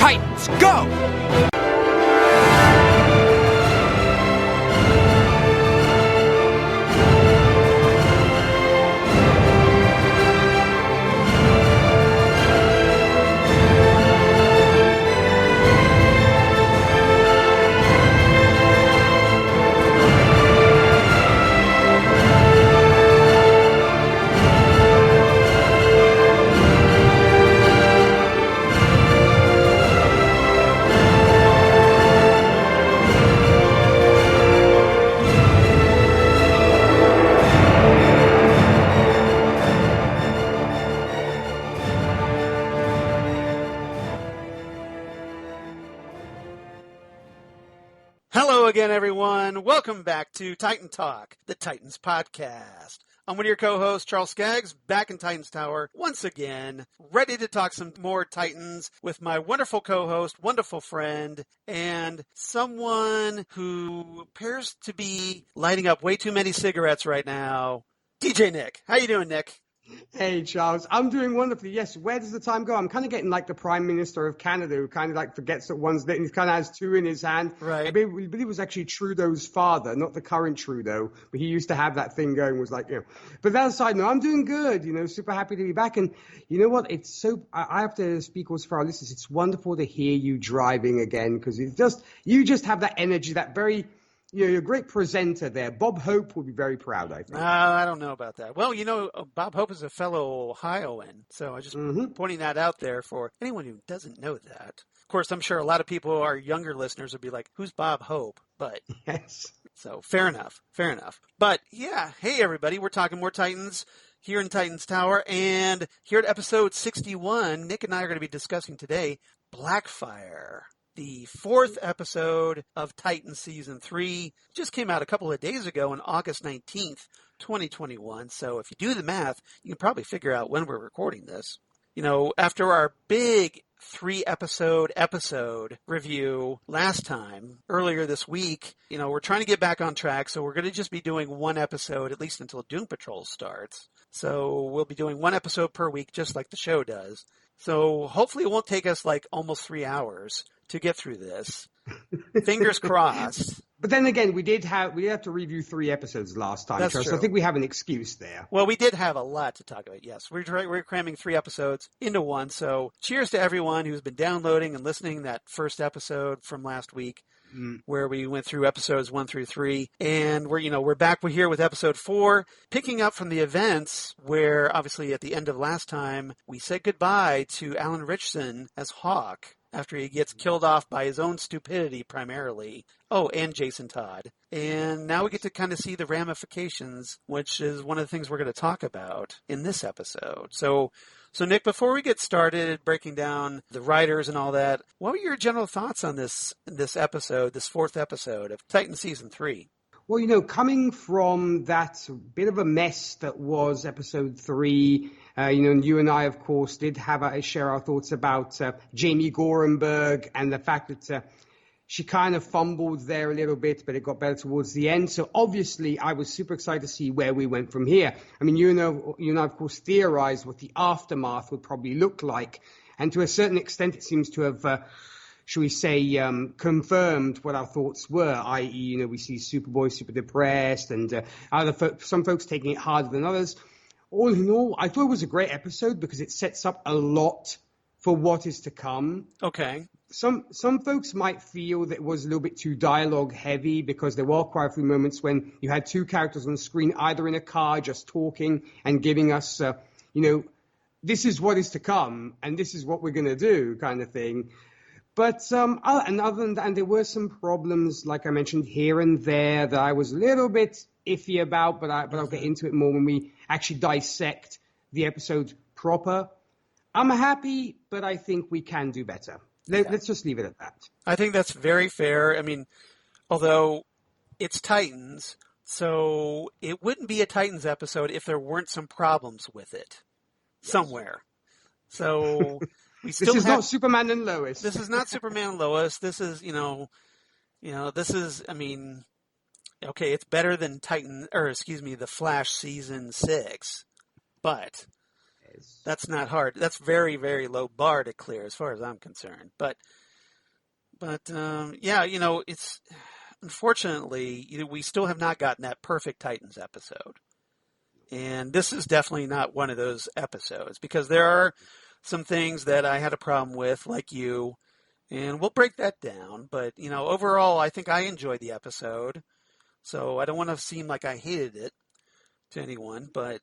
Titans, go! Hello again, everyone. Welcome back to Titan Talk, the Titans podcast. I'm one of your co-hosts, Charles Skaggs, back in Titans Tower once again, ready to talk some more Titans with my wonderful co-host, wonderful friend, and someone who appears to be lighting up way too many cigarettes right now, DJ Nick. How you doing, Nick? Hey, Charles. I'm doing wonderfully. Yes, where does the time go? I'm kind of getting like the Prime Minister of Canada who kind of like forgets that one's lit and he kind of has two in his hand. Right. I believe it was actually Trudeau's father, not the current Trudeau, but he used to have that thing going, was like, you know. But that aside, no, I'm doing good, you know, super happy to be back. And you know what? It's so, I have to speak also for our listeners. It's wonderful to hear you driving again because you just have that energy, that very, you know, you're a great presenter there. Bob Hope will be very proud, I think. I don't know about that. Well, you know, Bob Hope is a fellow Ohioan, so I just pointing that out there for anyone who doesn't know that. Of course, I'm sure a lot of people, our younger listeners, would be like, who's Bob Hope? But yes. So fair enough. But yeah, hey, everybody, we're talking more Titans here in Titans Tower. And here at episode 61, Nick and I are going to be discussing today Blackfire. The fourth episode of Titans Season 3 just came out a couple of days ago on August 19th, 2021. So if you do the math, you can probably figure out when we're recording this. You know, after our big 3-episode review last time, earlier this week, you know, we're trying to get back on track. So we're going to just be doing one episode, at least until Doom Patrol starts. So we'll be doing one episode per week, just like the show does. So hopefully it won't take us like almost 3 hours to get through this. Fingers crossed. But then again, we had to review 3 episodes last time, That's Charles, true. so I think we have an excuse there. Well, we did have a lot to talk about, yes. We're cramming 3 episodes into one, so cheers to everyone who's been downloading and listening that first episode from last week, where we went through episodes 1 through 3. And we're back here with episode 4, picking up from the events where, obviously, at the end of last time, we said goodbye to Alan Ritchson as Hawk, after he gets killed off by his own stupidity primarily. Oh, and Jason Todd. And now we get to kind of see the ramifications, which is one of the things we're going to talk about in this episode. So Nick, before we get started breaking down the writers and all that, what were your general thoughts on this episode, this 4th episode of Titan Season 3? Well, you know, coming from that bit of a mess that was episode 3, and you and I, of course, did share our thoughts about Jamie Gorenberg and the fact that she kind of fumbled there a little bit, but it got better towards the end. So obviously, I was super excited to see where we went from here. I mean, you and I, of course, theorized what the aftermath would probably look like. And to a certain extent, it seems to have shall we say, confirmed what our thoughts were, i.e., you know, we see Superboy super depressed and some folks taking it harder than others. All in all, I thought it was a great episode because it sets up a lot for what is to come. Okay. Some folks might feel that it was a little bit too dialogue heavy because there were quite a few moments when you had 2 characters on the screen, either in a car just talking and giving us, this is what is to come and this is what we're going to do kind of thing. But and other than that, and there were some problems, like I mentioned, here and there that I was a little bit iffy about, but I'll get into it more when we actually dissect the episode proper. I'm happy, but I think we can do better. Let's just leave it at that. I think that's very fair. I mean, although it's Titans, so it wouldn't be a Titans episode if there weren't some problems with it somewhere. So... This is not Superman and Lois. This is not Superman and Lois. This is, I mean, okay, it's better than the Flash season 6, but That's not hard. That's very, very low bar to clear as far as I'm concerned. But yeah, it's unfortunately, we still have not gotten that perfect Titans episode. And this is definitely not one of those episodes because there are some things that I had a problem with, like you, and we'll break that down. But, overall, I think I enjoyed the episode. So I don't want to seem like I hated it to anyone, but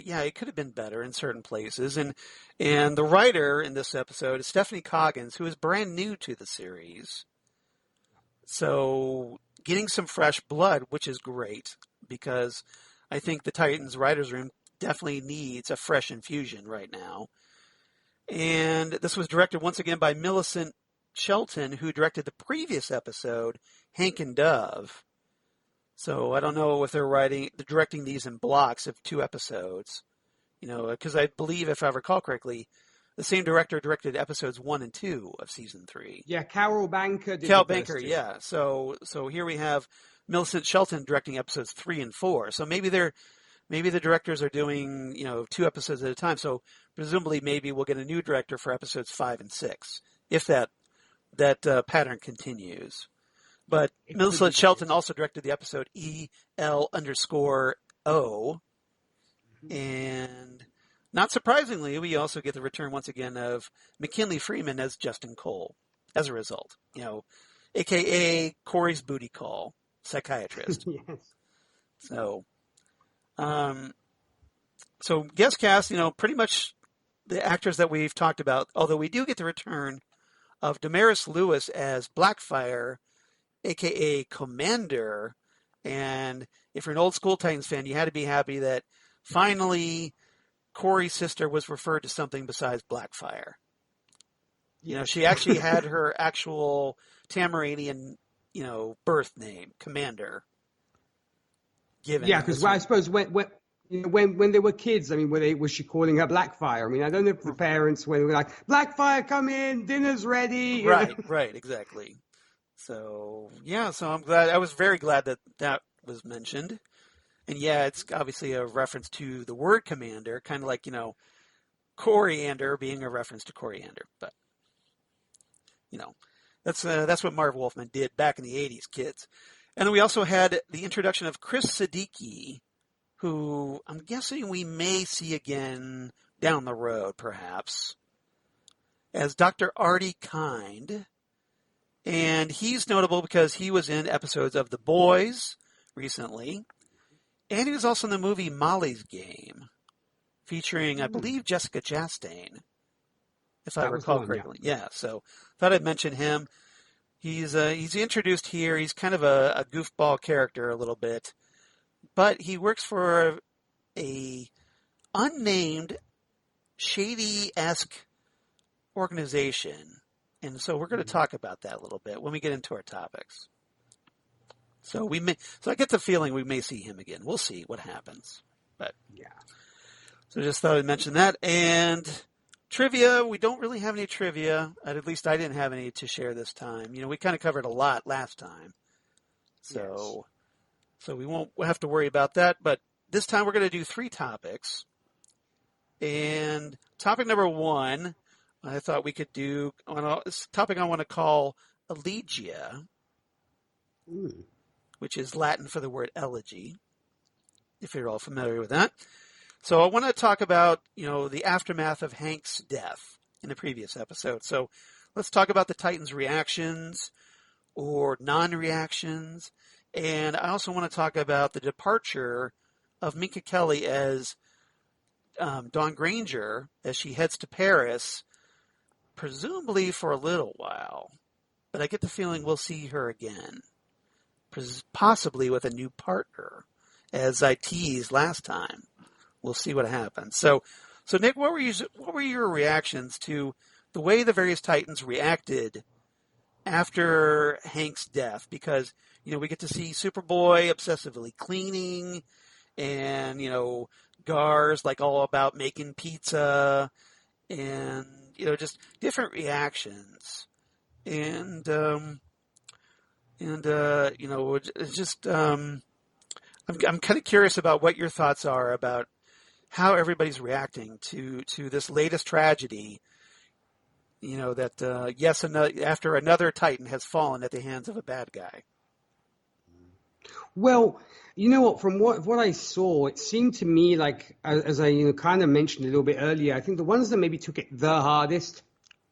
yeah, it could have been better in certain places. And the writer in this episode is Stephanie Coggins, who is brand new to the series. So getting some fresh blood, which is great, because I think the Titans writers room definitely needs a fresh infusion right now. And this was directed once again by Millicent Shelton, who directed the previous episode, Hank and Dove. So I don't know if they're directing these in blocks of 2 episodes, because I believe, if I recall correctly, the same director directed episodes 1 and 2 of season 3. Yeah, Carol Banker did Cal the Banker, first 2. yeah. So here we have Millicent Shelton directing episodes 3 and 4. So maybe the directors are doing 2 episodes at a time. So presumably maybe we'll get a new director for episodes 5 and 6 if that pattern continues. But Millicent Shelton also directed the episode EL_O. And not surprisingly, we also get the return once again of McKinley Freeman as Justin Cole as a result, a.k.a. Corey's booty call, psychiatrist. Yes. So guest cast, pretty much the actors that we've talked about, although we do get the return of Damaris Lewis as Blackfire, a.k.a. Commander. And if you're an old school Titans fan, you had to be happy that finally Corey's sister was referred to something besides Blackfire. She actually had her actual Tamaranian, birth name, Commander, given. Yeah, because I suppose when they were kids, was she calling her Blackfire? I don't know if the parents were like, Blackfire, come in, dinner's ready. Right, exactly. So, yeah, I was very glad that was mentioned. And yeah, it's obviously a reference to the word commander, kind of like, coriander being a reference to coriander. But, that's what Marv Wolfman did back in the 80s, kids. And then we also had the introduction of Kris Siddiqi, who I'm guessing we may see again down the road, perhaps, as Dr. Artie Kind. And he's notable because he was in episodes of The Boys recently. And he was also in the movie Molly's Game, featuring, I believe, Jessica Chastain, if I recall correctly. Yeah, so thought I'd mention him. He's introduced here. He's kind of a goofball character a little bit. But he works for a unnamed, shady-esque organization. And so we're going to talk about that a little bit when we get into our topics. So I get the feeling we may see him again. We'll see what happens. But yeah. So just thought I'd mention that. And trivia, we don't really have any trivia. At least I didn't have any to share this time. We kind of covered a lot last time. So we won't have to worry about that. But this time we're going to do 3 topics. And topic number 1, I thought we could do this topic I want to call elegia, which is Latin for the word elegy, if you're all familiar with that. So I want to talk about, the aftermath of Hank's death in the previous episode. So let's talk about the Titans' reactions or non-reactions. And I also want to talk about the departure of Minka Kelly as Dawn Granger as she heads to Paris, presumably for a little while. But I get the feeling we'll see her again, possibly with a new partner, as I teased last time. We'll see what happens. So Nick, what were your reactions to the way the various Titans reacted after Hank's death? Because we get to see Superboy obsessively cleaning, and Gar's like all about making pizza, and just different reactions, and it's just I'm kind of curious about what your thoughts are about how everybody's reacting to this latest tragedy. You know, that, after another Titan has fallen at the hands of a bad guy. Well, you know what? From what I saw, it seemed to me like, as I kind of mentioned a little bit earlier, I think the ones that maybe took it the hardest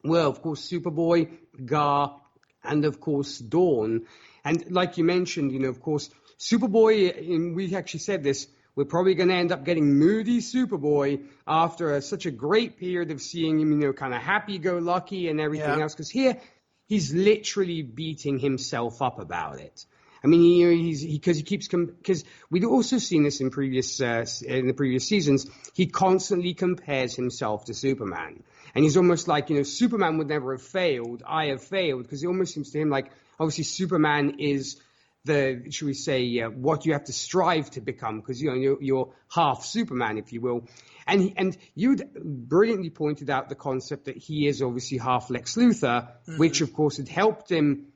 were, of course, Superboy, Gar, and of course Dawn. And like you mentioned, of course, Superboy. And we actually said this. We're probably going to end up getting moody Superboy after such a great period of seeing him, kind of happy-go-lucky and everything else. Because here, he's literally beating himself up about it. I mean, because we'd also seen this in the previous seasons. He constantly compares himself to Superman, and he's almost like, Superman would never have failed. I have failed, because it almost seems to him like, obviously, Superman is should we say, what you have to strive to become, because you're half Superman, if you will. And you'd brilliantly pointed out the concept that he is obviously half Lex Luthor, which of course had helped him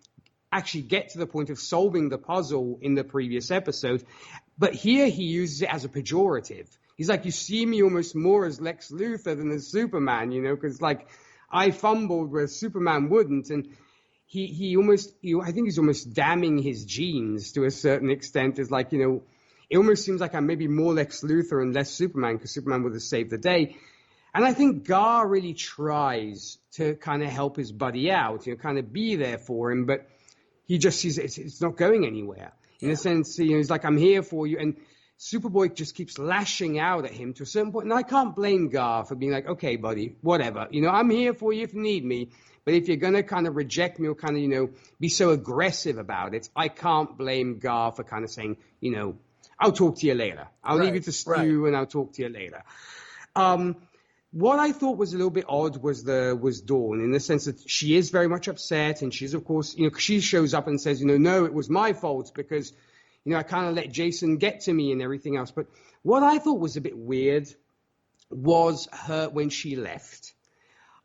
actually get to the point of solving the puzzle in the previous episode. But here he uses it as a pejorative. He's like, you see me almost more as Lex Luthor than as Superman, because like I fumbled where Superman wouldn't. And I think he's almost damning his genes to a certain extent. Is like, it almost seems like I'm maybe more Lex Luthor and less Superman, because Superman would have saved the day. And I think Gar really tries to kind of help his buddy out, kind of be there for him, but he just sees it's not going anywhere. In a sense, he's like, I'm here for you. And Superboy just keeps lashing out at him to a certain point. And I can't blame Gar for being like, okay, buddy, whatever. I'm here for you if you need me. But if you're going to kind of reject me or kind of, be so aggressive about it, I can't blame Gar for kind of saying, I'll talk to you later. I'll leave you to stew and I'll talk to you later. What I thought was a little bit odd was Dawn, in the sense that she is very much upset, and she's, of course, she shows up and says, no, it was my fault because, I kind of let Jason get to me and everything else. But what I thought was a bit weird was her when she left.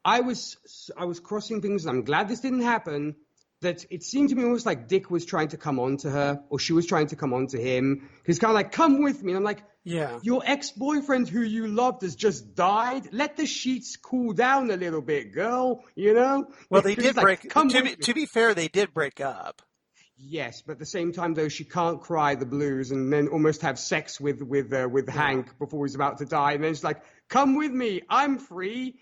I was crossing things, and I'm glad this didn't happen, that it seemed to me almost like Dick was trying to come on to her, or she was trying to come on to him. He's kind of like, come with me. And I'm like, your ex-boyfriend who you loved has just died. Let the sheets cool down a little bit, girl, Well, they did to be fair, they did break up. Yes, but at the same time, though, she can't cry the blues and then almost have sex with Hank before he's about to die. And then she's like, come with me. I'm free,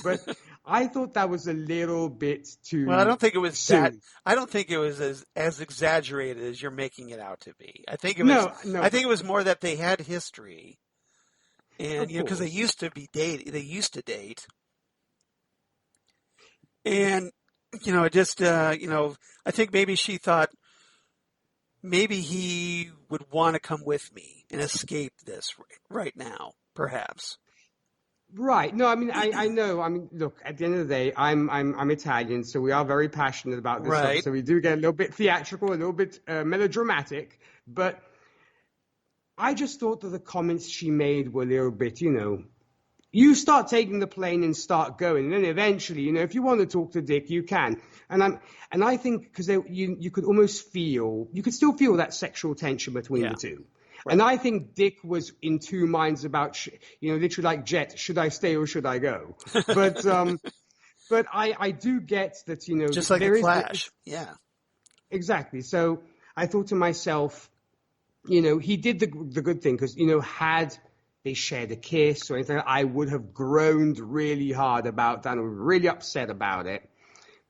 But I thought that was a little bit too. Well, I don't think it was soon. that. I don't think it was as exaggerated as you're making it out to be. I think it was. No. I think it was more that they had history, and because they used to date, and I think maybe she thought maybe he would want to come with me and escape this right now, perhaps. Right. No, I mean, I know. I mean, look, at the end of the day, I'm Italian, so we are very passionate about this stuff. So we do get a little bit theatrical, a little bit melodramatic. But I just thought that the comments she made were a little bit, you start taking the plane and start going, and then eventually, if you want to talk to Dick, you can. And I think because you could almost you could still feel that sexual tension between the two. Right. And I think Dick was in two minds about, literally like Jet, should I stay or should I go? But but I do get that, just like there the Flash. Yeah. Exactly. So I thought to myself, he did the good thing, because, had they shared a kiss or anything, I would have groaned really hard about that and really upset about it.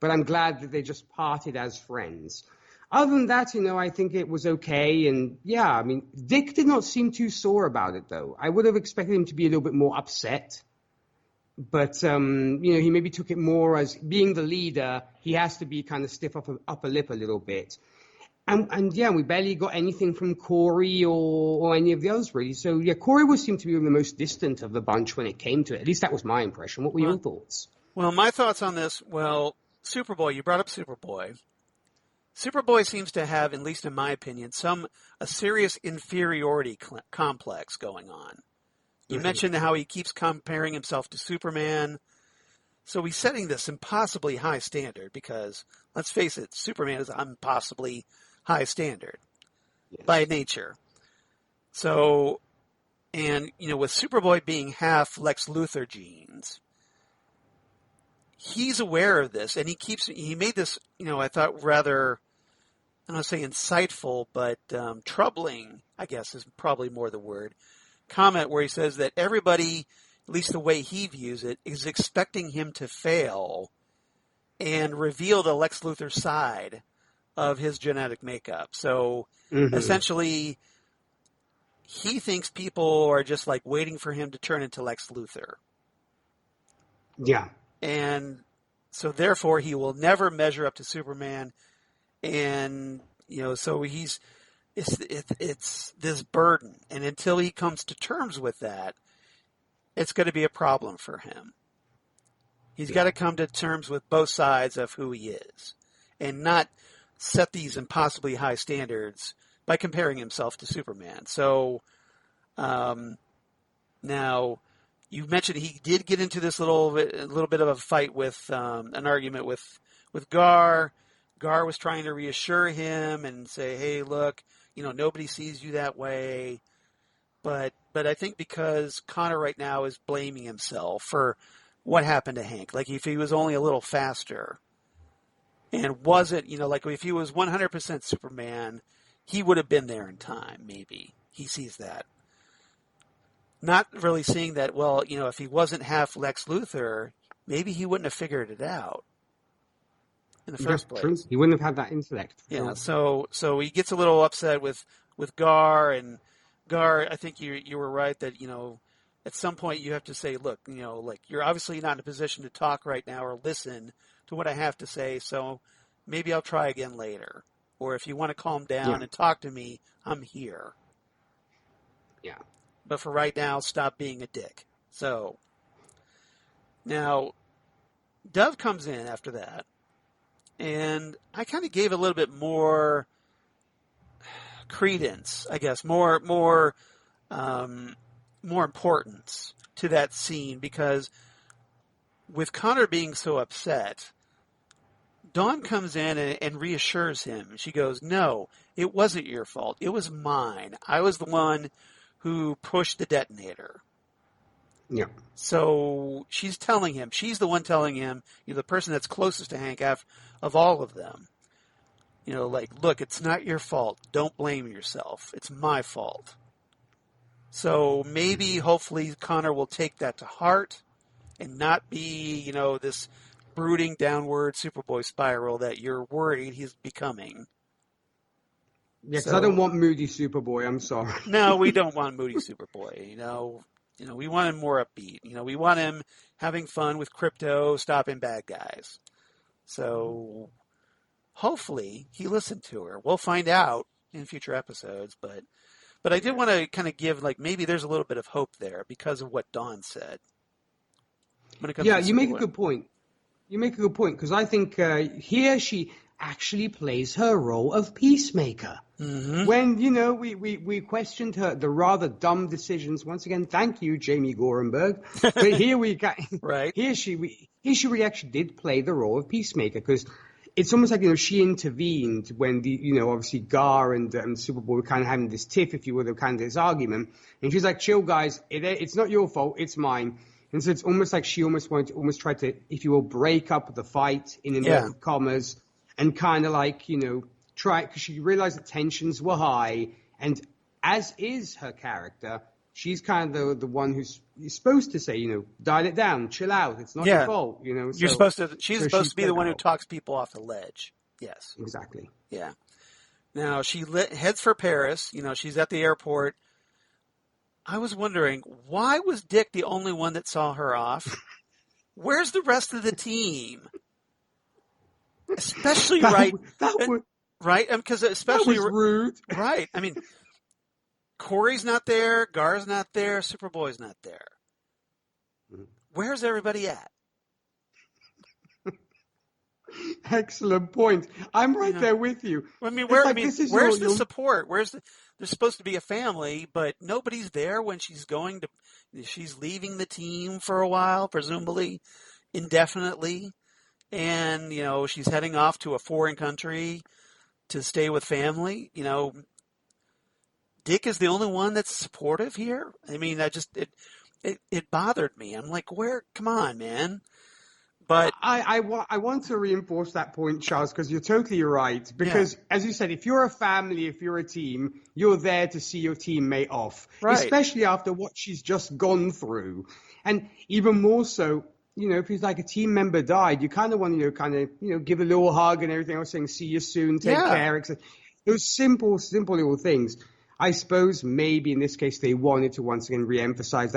But I'm glad that they just parted as friends. Other than that, I think it was okay. And I mean, Dick did not seem too sore about it, though. I would have expected him to be a little bit more upset. But, he maybe took it more as being the leader. He has to be kind of stiff upper lip a little bit. And we barely got anything from Corey or any of the others, really. So, Corey seemed to be the most distant of the bunch when it came to it. At least that was my impression. What were your thoughts? Well, my thoughts on this, Superboy, you brought up Superboy. Superboy seems to have, at least in my opinion, a serious inferiority complex going on. You mentioned how he keeps comparing himself to Superman. So he's setting this impossibly high standard because, let's face it, Superman is impossibly high standard by nature. So And, with Superboy being half Lex Luthor genes, he's aware of this, and he made this, I thought rather, I don't want to say insightful, but troubling, I guess is probably more the word, comment where he says that everybody, at least the way he views it, is expecting him to fail and reveal the Lex Luthor side of his genetic makeup. So essentially, he thinks people are just like waiting for him to turn into Lex Luthor. Yeah. And so therefore he will never measure up to Superman. And, so it's this burden. And until he comes to terms with that, it's going to be a problem for him. He's got to come to terms with both sides of who he is and not set these impossibly high standards by comparing himself to Superman. So now you mentioned he did get into this little bit of a fight with an argument with Gar. Gar was trying to reassure him and say, hey, look, nobody sees you that way. But I think because Connor right now is blaming himself for what happened to Hank. Like if he was only a little faster and wasn't, like if he was 100% Superman, he would have been there in time, maybe. He sees that. Not really seeing that, well, if he wasn't half Lex Luthor, maybe he wouldn't have figured it out in the first place. True. He wouldn't have had that intellect. Yeah, so he gets a little upset with Gar, and Gar, I think you were right that, at some point you have to say, look, like you're obviously not in a position to talk right now or listen to what I have to say, so maybe I'll try again later. Or if you want to calm down and talk to me, I'm here. Yeah. But for right now, stop being a dick. So now Dove comes in after that, and I kind of gave a little bit more credence, I guess, more importance to that scene, because with Connor being so upset, Dawn comes in and reassures him. She goes, no, it wasn't your fault. It was mine. I was the one who pushed the detonator. Yeah. So she's the one telling him, the person that's closest to Hank of all of them, like, look, it's not your fault. Don't blame yourself. It's my fault. So maybe, hopefully, Connor will take that to heart and not be, this brooding downward Superboy spiral that you're worried he's becoming. Yeah, because I don't want moody Superboy. I'm sorry. No, we don't want moody Superboy. We want him more upbeat. We want him having fun with Krypto, stopping bad guys. So hopefully he listened to her. We'll find out in future episodes, but I did want to kind of give, like, maybe there's a little bit of hope there because of what Dawn said. When it comes to you make a good point. Because I think here she actually plays her role of peacemaker. Mm-hmm. When, we questioned the rather dumb decisions. Once again, thank you, Jamie Gorenberg. But here we got, right. Here she actually did play the role of peacemaker, because it's almost like, she intervened when obviously Gar and Superboy were kind of having this tiff, if you would, of kind of this argument. And she's like, chill, guys, it's not your fault, it's mine. And so it's almost like she almost wanted to try to, if you will, break up the fight in inverted commas, and kind of like, try, because she realized the tensions were high. And as is her character, she's kind of the one who's supposed to say, dial it down, chill out, it's not your fault, She's supposed to be the one who talks people off the ledge. Yes. Exactly. Yeah. Now she heads for Paris. She's at the airport. I was wondering, why was Dick the only one that saw her off? Where's the rest of the team? Especially right, because especially that was rude. Right. I mean, Corey's not there, Gar's not there, Superboy's not there. Where's everybody at? Excellent point. I'm right there with you. I mean, where's the support? There's supposed to be a family, but nobody's there when she's leaving the team for a while, presumably indefinitely. And, she's heading off to a foreign country to stay with family. Dick is the only one that's supportive here. I mean, it bothered me. I'm like, come on, man. But I want to reinforce that point, Charles, because you're totally right. Because, as you said, if you're a family, if you're a team, you're there to see your teammate off, especially after what she's just gone through. And even more so, if he's like a team member died, you kind of want to, give a little hug and everything else, saying, see you soon, take care, etc. Those simple little things. I suppose maybe in this case they wanted to once again reemphasize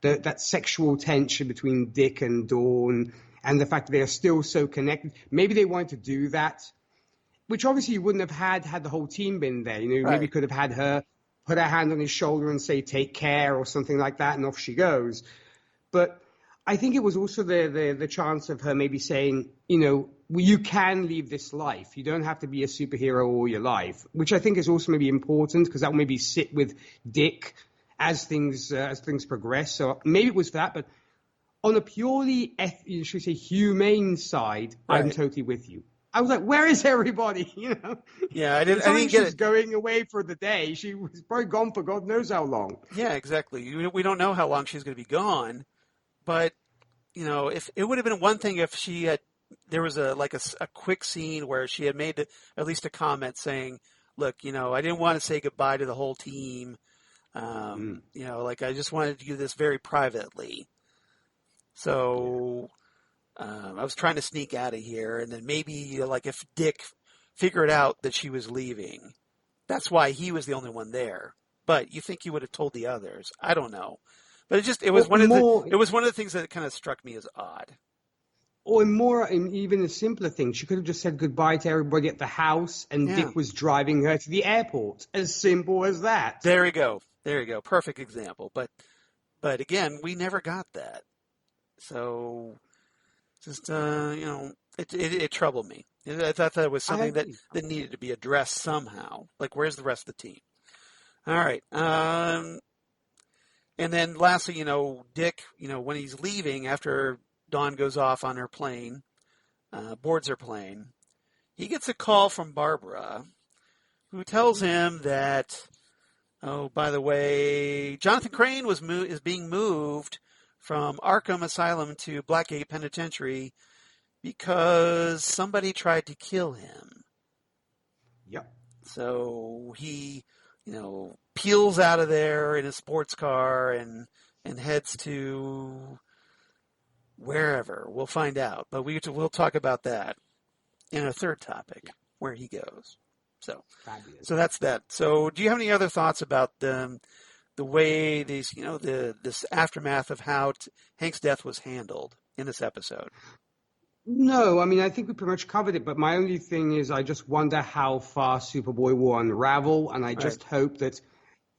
that sexual tension between Dick and Dawn, and the fact that they are still so connected. Maybe they wanted to do that, which obviously you wouldn't have had the whole team been there. Maybe could have had her put her hand on his shoulder and say, take care, or something like that, and off she goes. But I think it was also the chance of her maybe saying, you can leave this life. You don't have to be a superhero all your life, which I think is also maybe important, because that will maybe sit with Dick as things progress. So maybe it was for that, but on a purely, should we say, humane side, I'm totally with you. I was like, where is everybody? Yeah, I didn't get she was it. Going away for the day. She was probably gone for God knows how long. Yeah, exactly. We don't know how long she's going to be gone, but if it would have been one thing if there was a quick scene where she had made at least a comment saying, look, I didn't want to say goodbye to the whole team. I just wanted to do this very privately. So I was trying to sneak out of here, and then maybe if Dick figured out that she was leaving, that's why he was the only one there. But you think you would have told the others? I don't know. But it was one of the things that kind of struck me as odd. Or even a simpler thing, she could have just said goodbye to everybody at the house, and Dick was driving her to the airport. As simple as that. There you go. Perfect example. But again, we never got that. So, just, it troubled me. I thought that was something that needed to be addressed somehow. Like, where's the rest of the team? All right. And then lastly, Dick, when he's leaving after Dawn goes off on her plane, boards her plane, he gets a call from Barbara, who tells him that, oh, by the way, Jonathan Crane is being moved from Arkham Asylum to Blackgate Penitentiary because somebody tried to kill him. Yep. So he, peels out of there in a sports car and heads to wherever. We'll find out. But we'll talk about that in a third topic, where he goes. So that's that. So do you have any other thoughts about the way these, this aftermath of how Hank's death was handled in this episode? No, I mean, I think we pretty much covered it, but my only thing is I just wonder how far Superboy will unravel, and I just hope that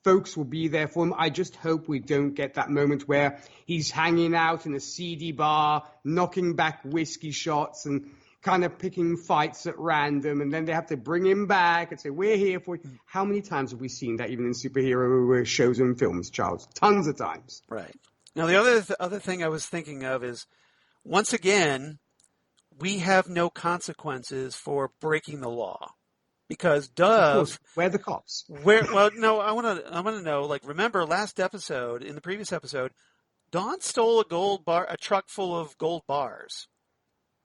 folks will be there for him. I just hope we don't get that moment where he's hanging out in a seedy bar, knocking back whiskey shots and kind of picking fights at random, and then they have to bring him back and say, we're here for you. How many times have we seen that even in superhero shows and films, Charles? Tons of times. Right. Now, the other thing I was thinking of is, once again, we have no consequences for breaking the law, because Dove. Where are the cops? No, I want to know. Remember in the previous episode, Dawn stole a truck full of gold bars,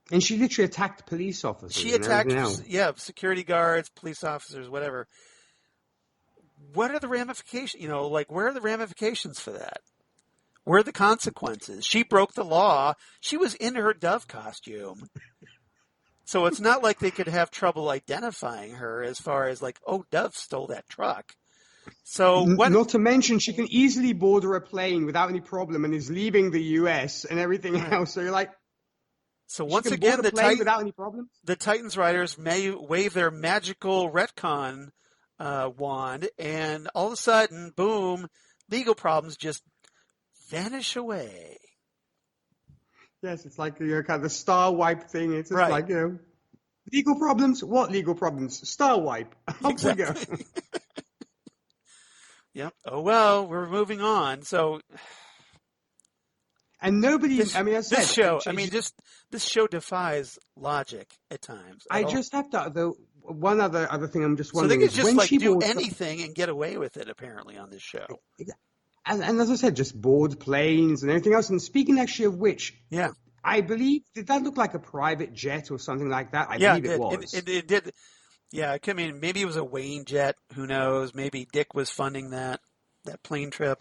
and she literally attacked police officers. She attacked, security guards, police officers, whatever. What are the ramifications? Where are the ramifications for that? Where are the consequences? She broke the law. She was in her Dove costume. So it's not like they could have trouble identifying her as far as Dove stole that truck. So not to mention, she can easily board a plane without any problem and is leaving the U.S. and everything else. So you're like, so once again, without any problems? The Titans writers may wave their magical retcon wand, and all of a sudden, boom, legal problems just vanish away. Yes, it's like kind of the star wipe thing. It's just legal problems. What legal problems? Star wipe. Off we go. Yep. Oh well, we're moving on. So, and nobody. This show defies logic at times. I just have to though. one other thing I'm just So they wondering could is just when like she do bought anything and get away with it apparently on this show. and as I said, just board planes and everything else. And speaking actually of which, Yeah. I believe, did that look like a private jet or something like that? I Yeah, believe it was. It did. Yeah, I mean, maybe it was a Wayne jet. Who knows? Maybe Dick was funding that plane trip.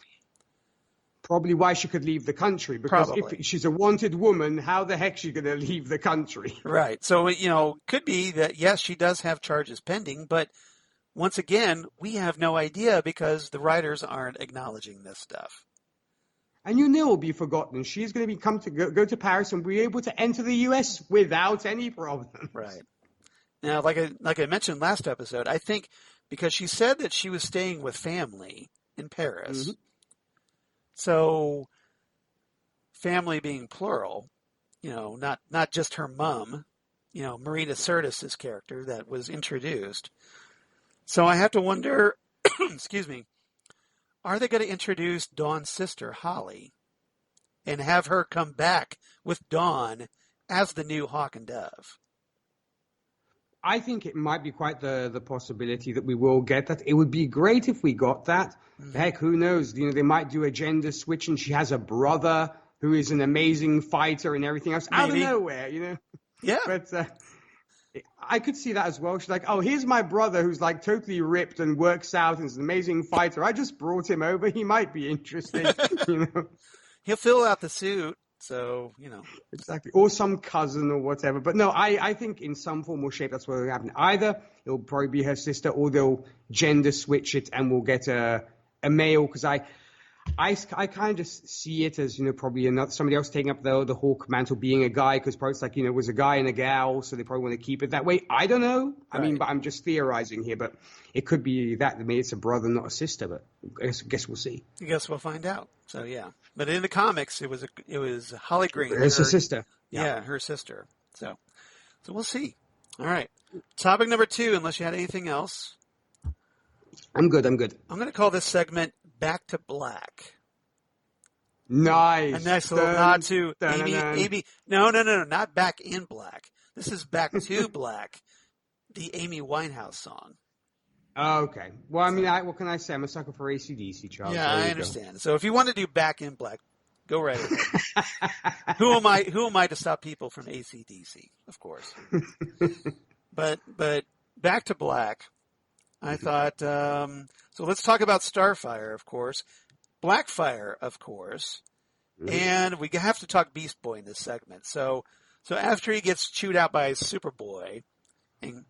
Probably why she could leave the country, because Probably. if she's a wanted woman, how the heck is she going to leave the country? Right. So, could be that, yes, she does have charges pending, but once again, we have no idea because the writers aren't acknowledging this stuff. And it will be forgotten. She's going to go to Paris and be able to enter the U.S. without any problem. Right. Now, like I mentioned last episode, I think because she said that she was staying with family in Paris. Mm-hmm. So, family being plural, not just her mom, Marina Sirtis' character that was introduced. So I have to wonder, excuse me, are they going to introduce Dawn's sister, Holly, and have her come back with Dawn as the new Hawk and Dove? I think it might be quite the possibility that we will get that. It would be great if we got that. Mm-hmm. Heck, who knows? They might do a gender switch and she has a brother who is an amazing fighter and everything else. Maybe. Out of nowhere, Yeah. But I could see that as well. She's like, oh, here's my brother who's like totally ripped and works out and is an amazing fighter. I just brought him over. He might be interesting, He'll fill out the suit. So, Exactly. Or some cousin or whatever. But no, I think in some form or shape that's what will happen. Either it'll probably be her sister or they'll gender switch it and we'll get a male. Because I kind of just see it as, probably somebody else taking up the Hawk mantle being a guy. Because probably it's like, it was a guy and a gal. So they probably want to keep it that way. I don't know. I mean, but I'm just theorizing here. But it could be that. Maybe it's a brother, not a sister. But I guess we'll see. I guess we'll find out. So, yeah. But in the comics, it was Holly Green. Her sister. Yeah, her sister. So we'll see. All right. Topic number 2, unless you had anything else. I'm good. I'm going to call this segment Back to Black. Nice. A nice little nod to Amy. No, not Back in Black. This is Back to Black, the Amy Winehouse song. Oh, okay. Well, I mean, what can I say? I'm a sucker for AC/DC, Charles. Yeah, I understand. Go. So if you want to do Back in Black, go right ahead. Who am I to stop people from AC/DC? Of course. But Back to Black, I thought. So let's talk about Starfire, of course, Blackfire, of course, and we have to talk Beast Boy in this segment. So after he gets chewed out by Superboy, and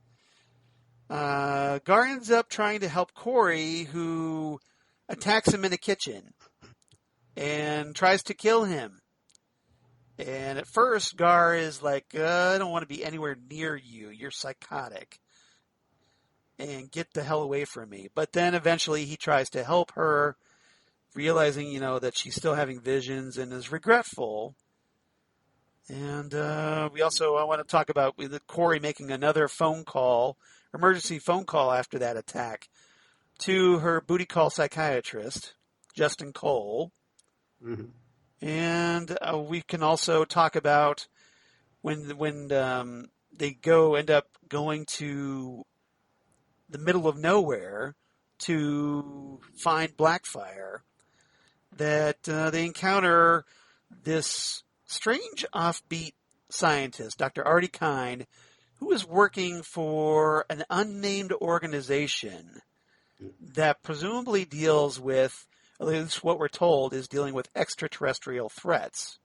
Gar ends up trying to help Corey, who attacks him in the kitchen and tries to kill him. And at first, Gar is like, I don't want to be anywhere near you. You're psychotic. And get the hell away from me. But then eventually he tries to help her, realizing, that she's still having visions and is regretful. And I want to talk about Corey making another emergency phone call after that attack to her booty call psychiatrist, Justin Cole. Mm-hmm. And we can also talk about when they end up going to the middle of nowhere to find Blackfire, that they encounter this strange offbeat scientist, Dr. Artie Kind, who is working for an unnamed organization that presumably deals with, at least what we're told, is dealing with extraterrestrial threats.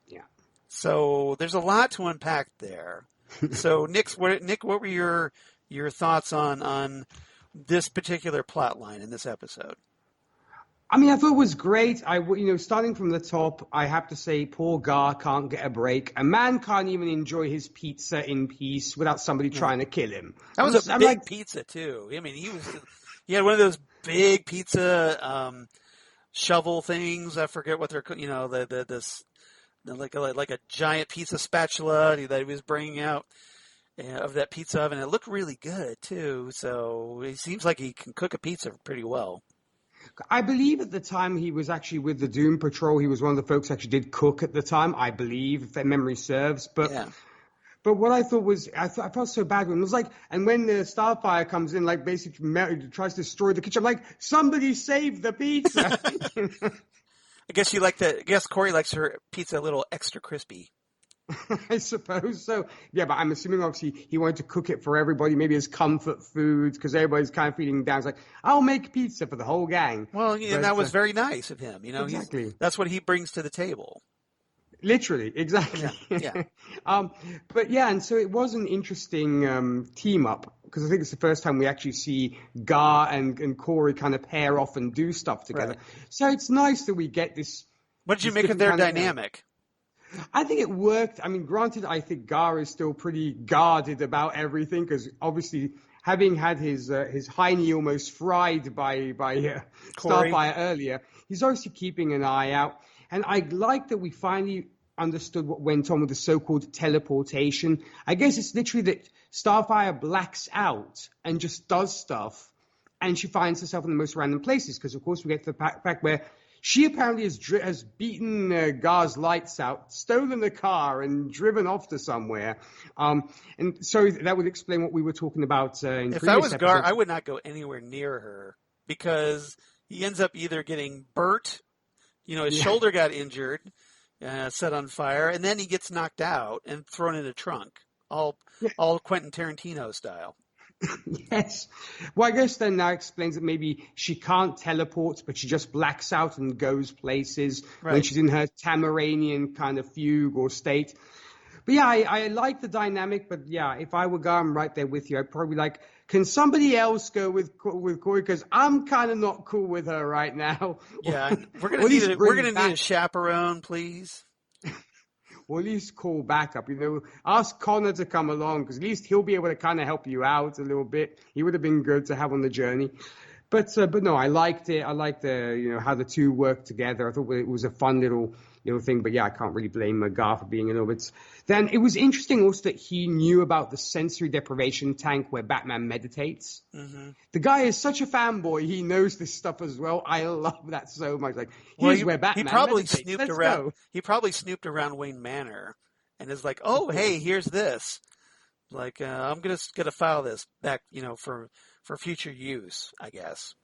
Yeah. So there's a lot to unpack there. So Nick, what were your thoughts on this particular plot line in this episode? I mean, I thought it was great. Starting from the top, I have to say, poor Gar can't get a break. A man can't even enjoy his pizza in peace without somebody trying to kill him. That was a big pizza too. I mean, he had one of those big pizza shovel things. I forget what they're, like a giant pizza spatula that he was bringing out of that pizza oven. It looked really good too. So it seems like he can cook a pizza pretty well. I believe at the time he was actually with the Doom Patrol. He was one of the folks who actually did cook at the time, I believe, if that memory serves. But But what I thought was, I felt so bad when it was like, and when the Starfire comes in, like basically tries to destroy the kitchen, I'm like, somebody save the pizza. I guess Corey likes her pizza a little extra crispy. I suppose so. Yeah, but I'm assuming obviously he wanted to cook it for everybody, maybe as comfort food, because everybody's kind of feeling down. It's like, I'll make pizza for the whole gang. Well, and that was very nice of him. Exactly. That's what he brings to the table. Literally, exactly. Yeah. But yeah, and so it was an interesting team up, because I think it's the first time we actually see Gar and Corey kind of pair off and do stuff together. Right. So it's nice that we get this. What did you make of their dynamic? I think it worked. I mean, granted, I think Gar is still pretty guarded about everything, because obviously, having had his hiney almost fried by Starfire earlier, he's obviously keeping an eye out. And I like that we finally understood what went on with the so-called teleportation. I guess it's literally that Starfire blacks out and just does stuff, and she finds herself in the most random places. Because, of course, we get to the fact where she apparently has beaten Gar's lights out, stolen a car, and driven off to somewhere. And so that would explain what we were talking about in If previous I was episodes. Gar, I would not go anywhere near her, because he ends up either getting burnt, his shoulder got injured, set on fire, and then he gets knocked out and thrown in a trunk, all Quentin Tarantino style. Yes. Well, I guess then that explains that maybe she can't teleport, but she just blacks out and goes places when she's in her Tamaranian kind of fugue or state. But yeah, I like the dynamic, but yeah, if I were Gar, I'm right there with you. I'd probably like, can somebody else go with Corey? Because I'm kind of not cool with her right now. Yeah, we're gonna need a chaperone, please. Or at least call backup, ask Connor to come along, because at least he'll be able to kind of help you out a little bit. He would have been good to have on the journey. But no, I liked it. I liked how the two worked together. I thought it was a fun little thing. But yeah, I can't really blame Gar for being a little bit. Then it was interesting also that he knew about the sensory deprivation tank where Batman meditates. Mm-hmm. The guy is such a fanboy. He knows this stuff as well. I love that so much. Like, here's where Batman meditates. Let's go. He probably snooped around Wayne Manor and is like, oh, hey, here's this. Like, I'm gonna file this back, for future use, I guess.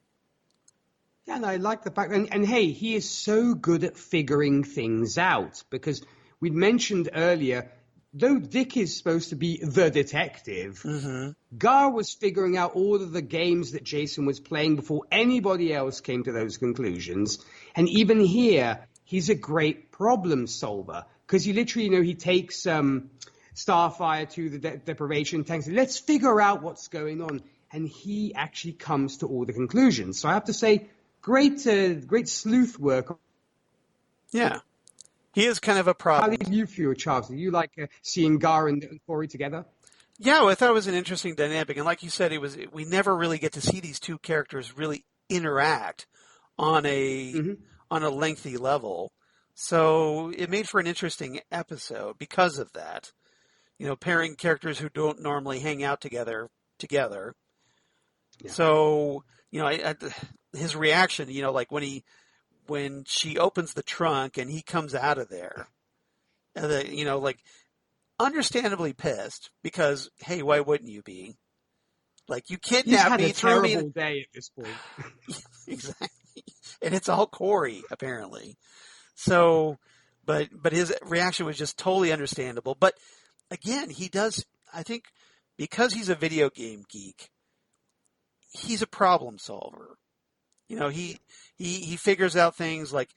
Yeah, and I like the fact, and hey, he is so good at figuring things out, because we'd mentioned earlier, though Dick is supposed to be the detective, mm-hmm. Gar was figuring out all of the games that Jason was playing before anybody else came to those conclusions. And even here, he's a great problem solver, because he literally, he takes Starfire to the deprivation tank, and let's figure out what's going on. And he actually comes to all the conclusions. So I have to say, great sleuth work. Yeah. He is kind of a problem. How did you feel, Charles? Did you like seeing Gar and Corey together? Yeah, well, I thought it was an interesting dynamic. And like you said, we never really get to see these two characters really interact on a lengthy level. So it made for an interesting episode because of that. Pairing characters who don't normally hang out together. Yeah. So, his reaction, like when she opens the trunk and he comes out of there, like understandably pissed, because, hey, why wouldn't you be? Like, you kidnapped me, threw me. He's had a terrible day at this point. Exactly. And it's all Corey, apparently. So, but his reaction was just totally understandable. But again, I think because he's a video game geek, he's a problem solver. He figures out things like,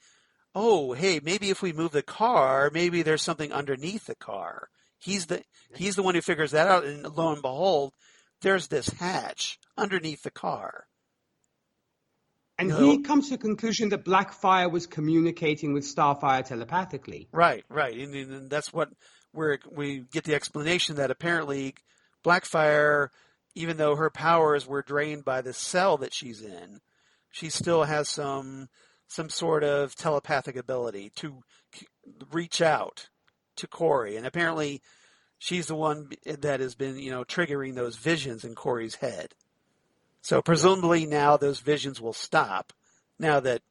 oh, hey, maybe if we move the car, maybe there's something underneath the car. He's the one who figures that out, and lo and behold, there's this hatch underneath the car. And he comes to the conclusion that Blackfire was communicating with Starfire telepathically. Right. And that's where we get the explanation that apparently Blackfire, even though her powers were drained by the cell that she's in, she still has some sort of telepathic ability to reach out to Corey. And apparently she's the one that has been, triggering those visions in Corey's head. So presumably now those visions will stop now that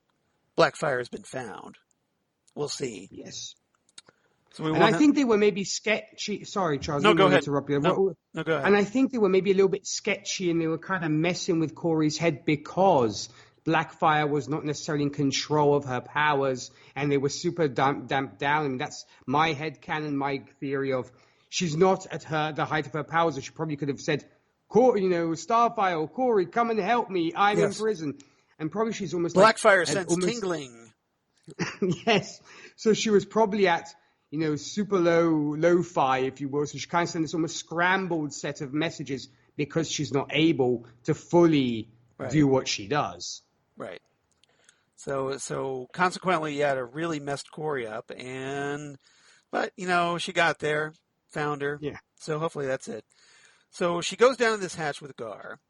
Blackfire has been found. We'll see. Yes. I think they were maybe sketchy. Sorry, Charles. No, go ahead. Interrupt you. No, go ahead. And I think they were maybe a little bit sketchy, and they were kind of messing with Corey's head because Blackfire was not necessarily in control of her powers, and they were super damped down. And that's my headcanon, my theory of she's not at the height of her powers. So she probably could have said, Starfire or Corey, come and help me. I'm in prison. And probably she's almost Blackfire sense tingling. Yes. So she was probably at, super low-fi, if you will. So she kind of sent this almost scrambled set of messages because she's not able to fully do what she does. Right. So consequently, it really messed Corey up. But, she got there, found her. Yeah. So hopefully that's it. So she goes down to this hatch with Gar,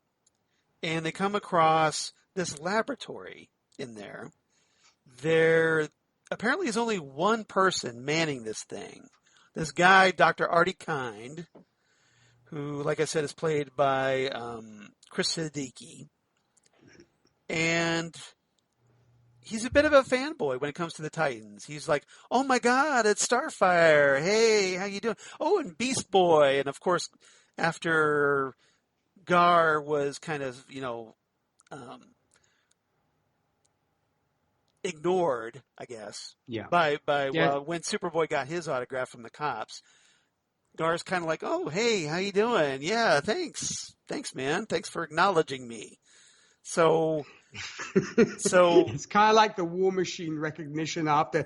and they come across this laboratory in there. There apparently is only one person manning this thing. This guy, Dr. Artie Kind, who, like I said, is played by Kris Siddiqi. And he's a bit of a fanboy when it comes to the Titans. He's like, oh my God, it's Starfire. Hey, how you doing? Oh, and Beast Boy. And of course, after Gar was kind of, ignored, I guess, when Superboy got his autograph from the cops, Gar's kind of like, oh, hey, how you doing? Yeah, thanks, man. Thanks for acknowledging me. So it's kind of like the War Machine recognition after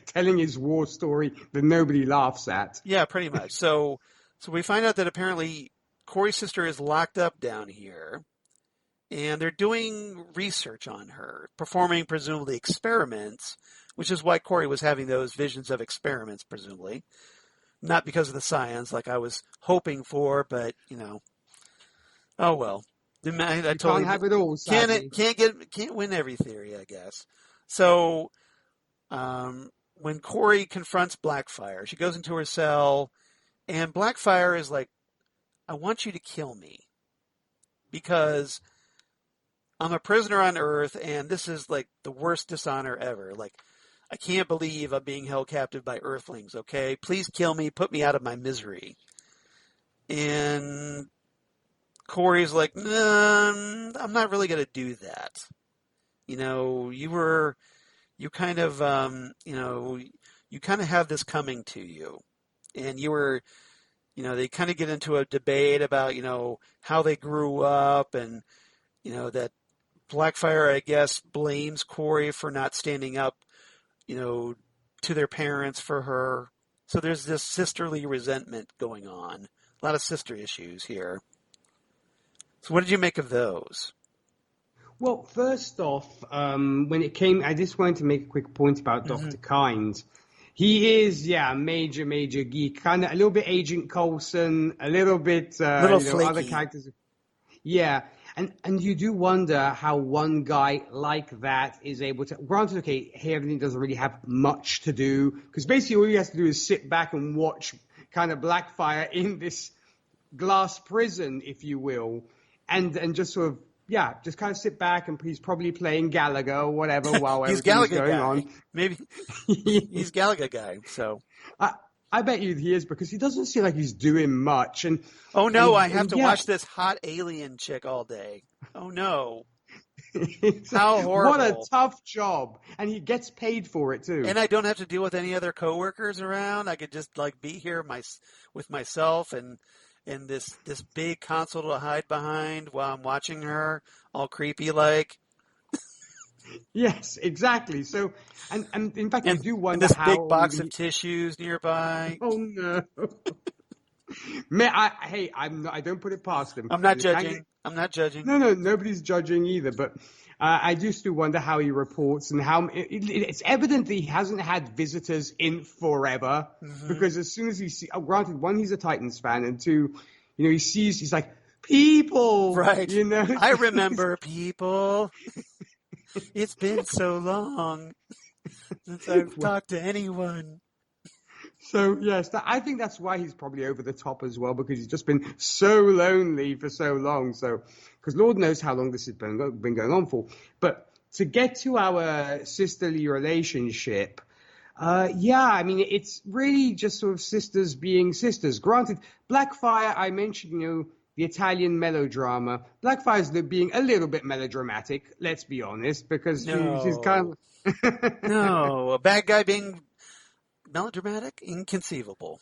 telling his war story that nobody laughs at. Yeah, pretty much. So we find out that apparently Corey's sister is locked up down here, and they're doing research on her, performing presumably experiments, which is why Corey was having those visions of experiments, presumably. Not because of the science, like I was hoping for, but, oh well. I can't have it all, sadly. Can't win every theory, I guess. So, when Corey confronts Blackfire, she goes into her cell, and Blackfire is like, I want you to kill me because I'm a prisoner on Earth, and this is like the worst dishonor ever. Like, I can't believe I'm being held captive by Earthlings, okay? Please kill me, put me out of my misery. And Corey's like, I'm not really going to do that. You kind of have this coming to you. And they kind of get into a debate about, how they grew up and, that Blackfire, I guess, blames Corey for not standing up, to their parents for her. So there's this sisterly resentment going on. A lot of sister issues here. So what did you make of those? Well, first off, when it came, I just wanted to make a quick point about Dr. Kind. He is, major geek. Kind of a little bit Agent Coulson, a little bit, other characters. Yeah. And you do wonder how one guy like that is able to, granted, okay, here everything doesn't really have much to do, because basically all he has to do is sit back and watch kind of Blackfire in this glass prison, if you will, and just sort of, just kind of sit back, and he's probably playing Gallagher or whatever while everything's going on. Maybe he's Gallagher guy, so. I bet you he is, because he doesn't seem like he's doing much. And I have to watch this hot alien chick all day. Oh no. How horrible. What a tough job. And he gets paid for it too. And I don't have to deal with any other coworkers around. I could just be here with myself and this big console to hide behind while I'm watching her, all creepy like. Yes, exactly. So, and in fact, I do wonder this how big box of tissues nearby. Oh no! I don't put it past him. I'm not judging. I'm not judging. No, nobody's judging either. But I just do wonder how he reports and how it's evident that he hasn't had visitors in forever. Because as soon as he sees, granted, one, he's a Titans fan, and two, he sees, he's like, people, right? I remember people. It's been so long since I've talked to anyone. So, yes, I think that's why he's probably over the top as well, because he's just been so lonely for so long. So, because Lord knows how long this has been going on for. But to get to our sisterly relationship, Yeah, I mean, it's really just sort of sisters being sisters. Granted, Blackfire, I mentioned, the Italian melodrama. Blackfire's being a little bit melodramatic, let's be honest, because she's kind of... No, a bad guy being melodramatic? Inconceivable.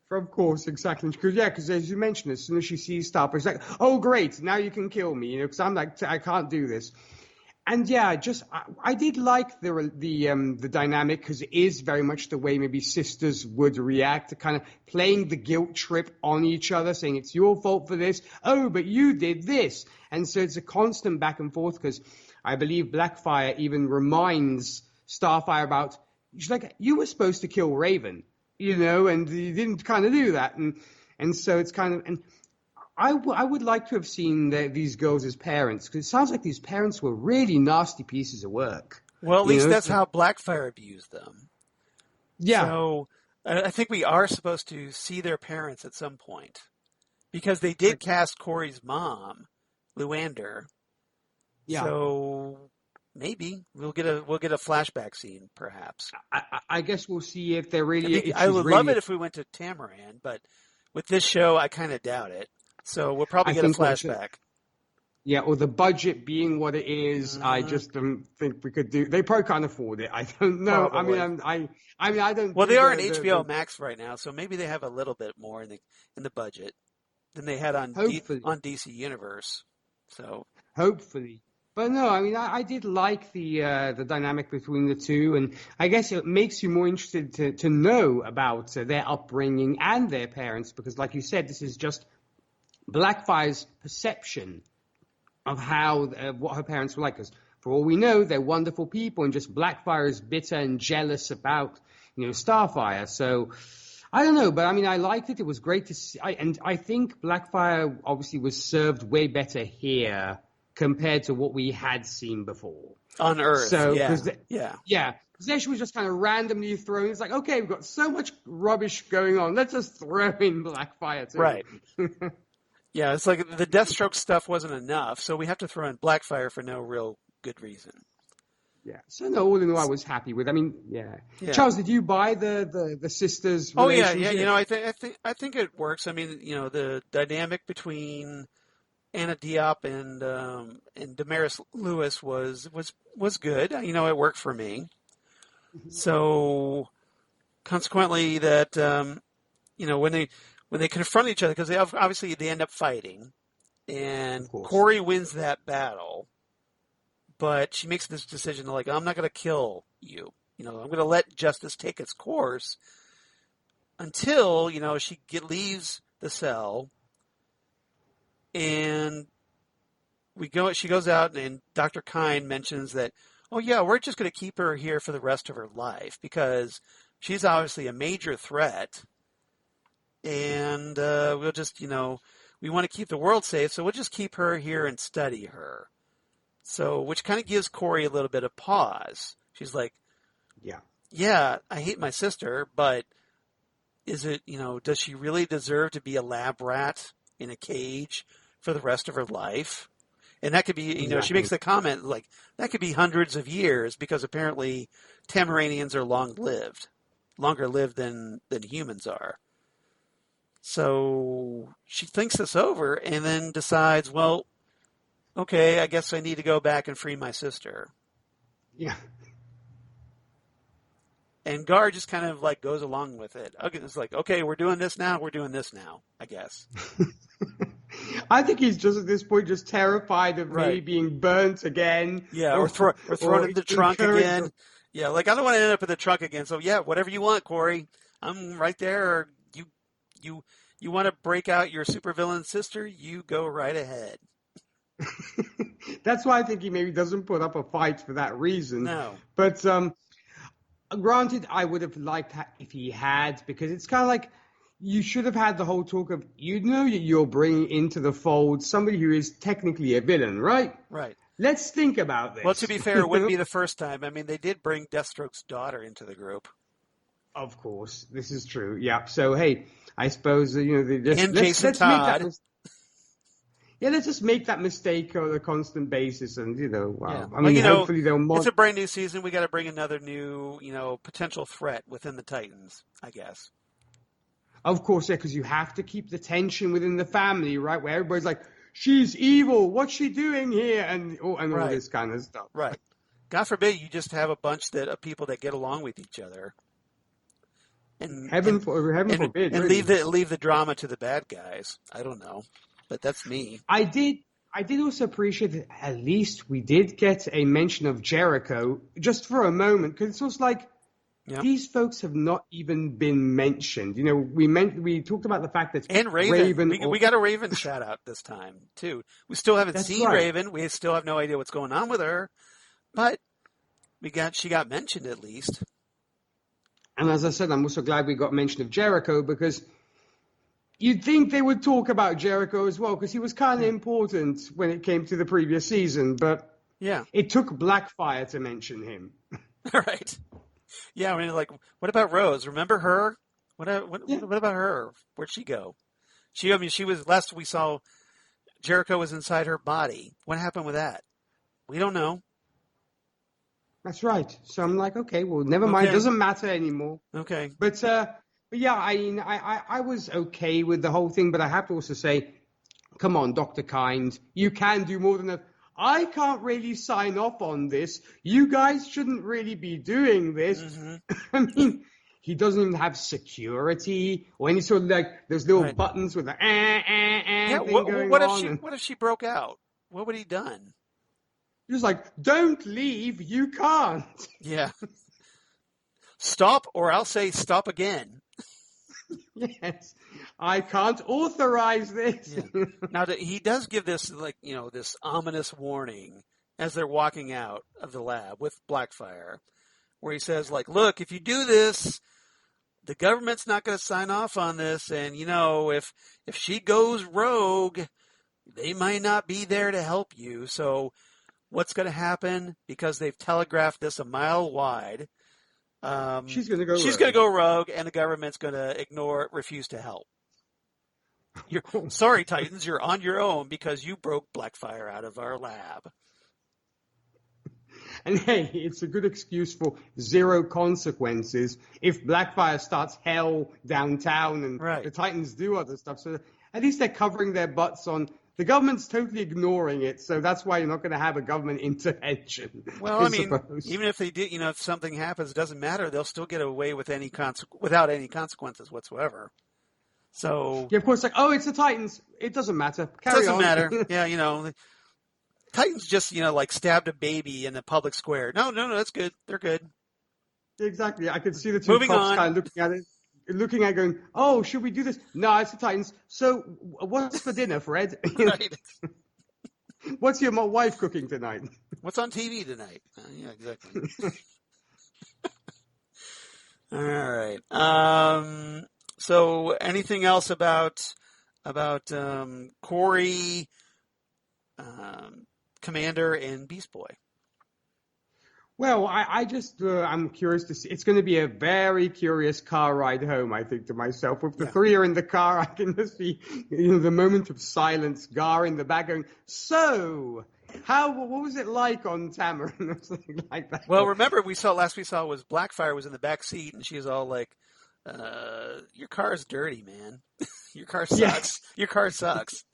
Of course, exactly. Because as you mentioned, as soon as she sees Starfire, it's like, oh, great, now you can kill me, because I'm like, I can't do this. And yeah, I did like the dynamic because it is very much the way maybe sisters would react to kind of playing the guilt trip on each other, saying it's your fault for this. Oh, but you did this. And so it's a constant back and forth because I believe Blackfire even reminds Starfire about, she's like, you were supposed to kill Raven, and you didn't kind of do that. And so it's kind of, and I would like to have seen these girls as parents, because it sounds like these parents were really nasty pieces of work. Well, at least that's how Blackfire abused them. Yeah. So I think we are supposed to see their parents at some point, because they did cast Corey's mom, Luander. Yeah. So maybe we'll get a flashback scene, perhaps. I guess we'll see if they're really. I would love it if we went to Tamaran, but with this show, I kind of doubt it. So we'll probably get a flashback. Yeah, or the budget being what it is, I just don't think we could do. They probably can't afford it. I don't know. Probably. I mean, I don't. Well, they are on HBO Max right now, so maybe they have a little bit more in the budget than they had on DC Universe. So hopefully, but no, I mean, I did like the dynamic between the two, and I guess it makes you more interested to know about their upbringing and their parents, because, like you said, this is just Blackfire's perception of how what her parents were like. Because for all we know, they're wonderful people, and just Blackfire is bitter and jealous about Starfire. So I don't know, but I mean, I liked it. It was great to see, and I think Blackfire obviously was served way better here compared to what we had seen before on Earth. So yeah. Because there she was just kind of randomly thrown. It's like, okay, we've got so much rubbish going on. Let's just throw in Blackfire too. Right. Yeah, it's like the Deathstroke stuff wasn't enough, so we have to throw in Blackfire for no real good reason. Yeah. So no, all in all, I was happy with. I mean, yeah. Charles, did you buy the sisters' relationship? Yeah. I think it works. I mean, the dynamic between Anna Diop and Damaris Lewis was good. It worked for me. Mm-hmm. So consequently, that when they confront each other, because they end up fighting, and Corey wins that battle, but she makes this decision like, I'm not going to kill you. I'm going to let justice take its course until she leaves the cell, and she goes out, and Dr. Kind mentions that, oh yeah, we're just going to keep her here for the rest of her life because she's obviously a major threat. And we'll just, we want to keep the world safe, so we'll just keep her here and study her. So, which kind of gives Corey a little bit of pause. She's like, yeah, I hate my sister, but is it, does she really deserve to be a lab rat in a cage for the rest of her life? And that could be, she makes the comment, like, that could be hundreds of years, because apparently Tamaranians are longer lived than humans are. So she thinks this over and then decides, well, okay, I guess I need to go back and free my sister. Yeah. And Gar just kind of like goes along with it. Okay, it's like, okay, we're doing this now, I guess. I think he's just at this point just terrified of maybe being burnt again. Yeah, or thrown in the trunk again. Yeah, like, I don't want to end up in the trunk again. So yeah, whatever you want, Corey. I'm right there. Or you want to break out your supervillain sister? You go right ahead. That's why I think he maybe doesn't put up a fight for that reason. No. But granted, I would have liked if he had, because it's kind of like you should have had the whole talk of, you're bringing into the fold somebody who is technically a villain, right? Right. Let's think about this. Well, to be fair, it wouldn't be the first time. I mean, they did bring Deathstroke's daughter into the group. Of course, this is true. Yeah. So, hey, I suppose and Jason Todd. Yeah, let's just make that mistake on a constant basis, and I mean, hopefully they'll. It's a brand new season. We got to bring another new, potential threat within the Titans, I guess. Of course, yeah, because you have to keep the tension within the family, right? Where everybody's like, "She's evil. What's she doing here?" and all this kind of stuff. Right. God forbid you just have a bunch of people that get along with each other. And heaven forbid. And really. leave the drama to the bad guys. I don't know, but that's me. I did also appreciate that at least we did get a mention of Jericho just for a moment, because it was like these folks have not even been mentioned. We talked about the fact that Raven we got a Raven shout out this time too. We still haven't seen Raven. We still have no idea what's going on with her, but she got mentioned at least. And as I said, I'm also glad we got mention of Jericho, because you'd think they would talk about Jericho as well, because he was kind of important when it came to the previous season. But it took Blackfire to mention him. Right. Yeah, I mean, like, what about Rose? Remember her? What about her? Where'd she go? She was, last we saw, Jericho was inside her body. What happened with that? We don't know. That's right. So I'm like, okay, well, never mind. It doesn't matter anymore. Okay. But yeah, I mean, I was okay with the whole thing, but I have to also say, come on, Dr. Kind, you can do more than that. I can't really sign off on this. You guys shouldn't really be doing this. Mm-hmm. I mean, he doesn't even have security or any sort of like those little buttons with the thing going on. What if she broke out? What would he done? He was like, "Don't leave. You can't." Yeah. Stop, or I'll say stop again. Yes, I can't authorize this. Yeah. Now he does give this this ominous warning as they're walking out of the lab with Blackfire, where he says look, if you do this, the government's not going to sign off on this, and if she goes rogue, they might not be there to help you. So what's going to happen, because they've telegraphed this a mile wide? She's going to go. She's going to go rogue, and the government's going to refuse to help. Sorry, Titans, you're on your own because you broke Blackfire out of our lab. And hey, it's a good excuse for zero consequences if Blackfire starts hell downtown and the Titans do other stuff. So at least they're covering their butts on. The government's totally ignoring it, so that's why you're not going to have a government intervention. Well, I mean, even if they did, if something happens, it doesn't matter. They'll still get away with without any consequences whatsoever. So yeah, of course, it's the Titans. It doesn't matter. Carry on. Doesn't matter. Yeah, Titans just stabbed a baby in the public square. No, that's good. They're good. Exactly. I could see the two cops kind of looking at it, going, "Oh, should we do this?" No, it's the Titans. So, what's for dinner, Fred? Right. What's your wife cooking tonight? What's on TV tonight? Yeah, exactly. All right. So, anything else about Corey, Commander, and Beast Boy? Well, I'm curious to see. It's going to be a very curious car ride home, I think, to myself. If the three are in the car, I can just see, the moment of silence, Gar in the back going, "So, what was it like on Tamarin?" or something like that. Well, remember, last we saw was Blackfire was in the back seat, and she was all like, "Your car is dirty, man. Your car sucks. Yes. Your car sucks."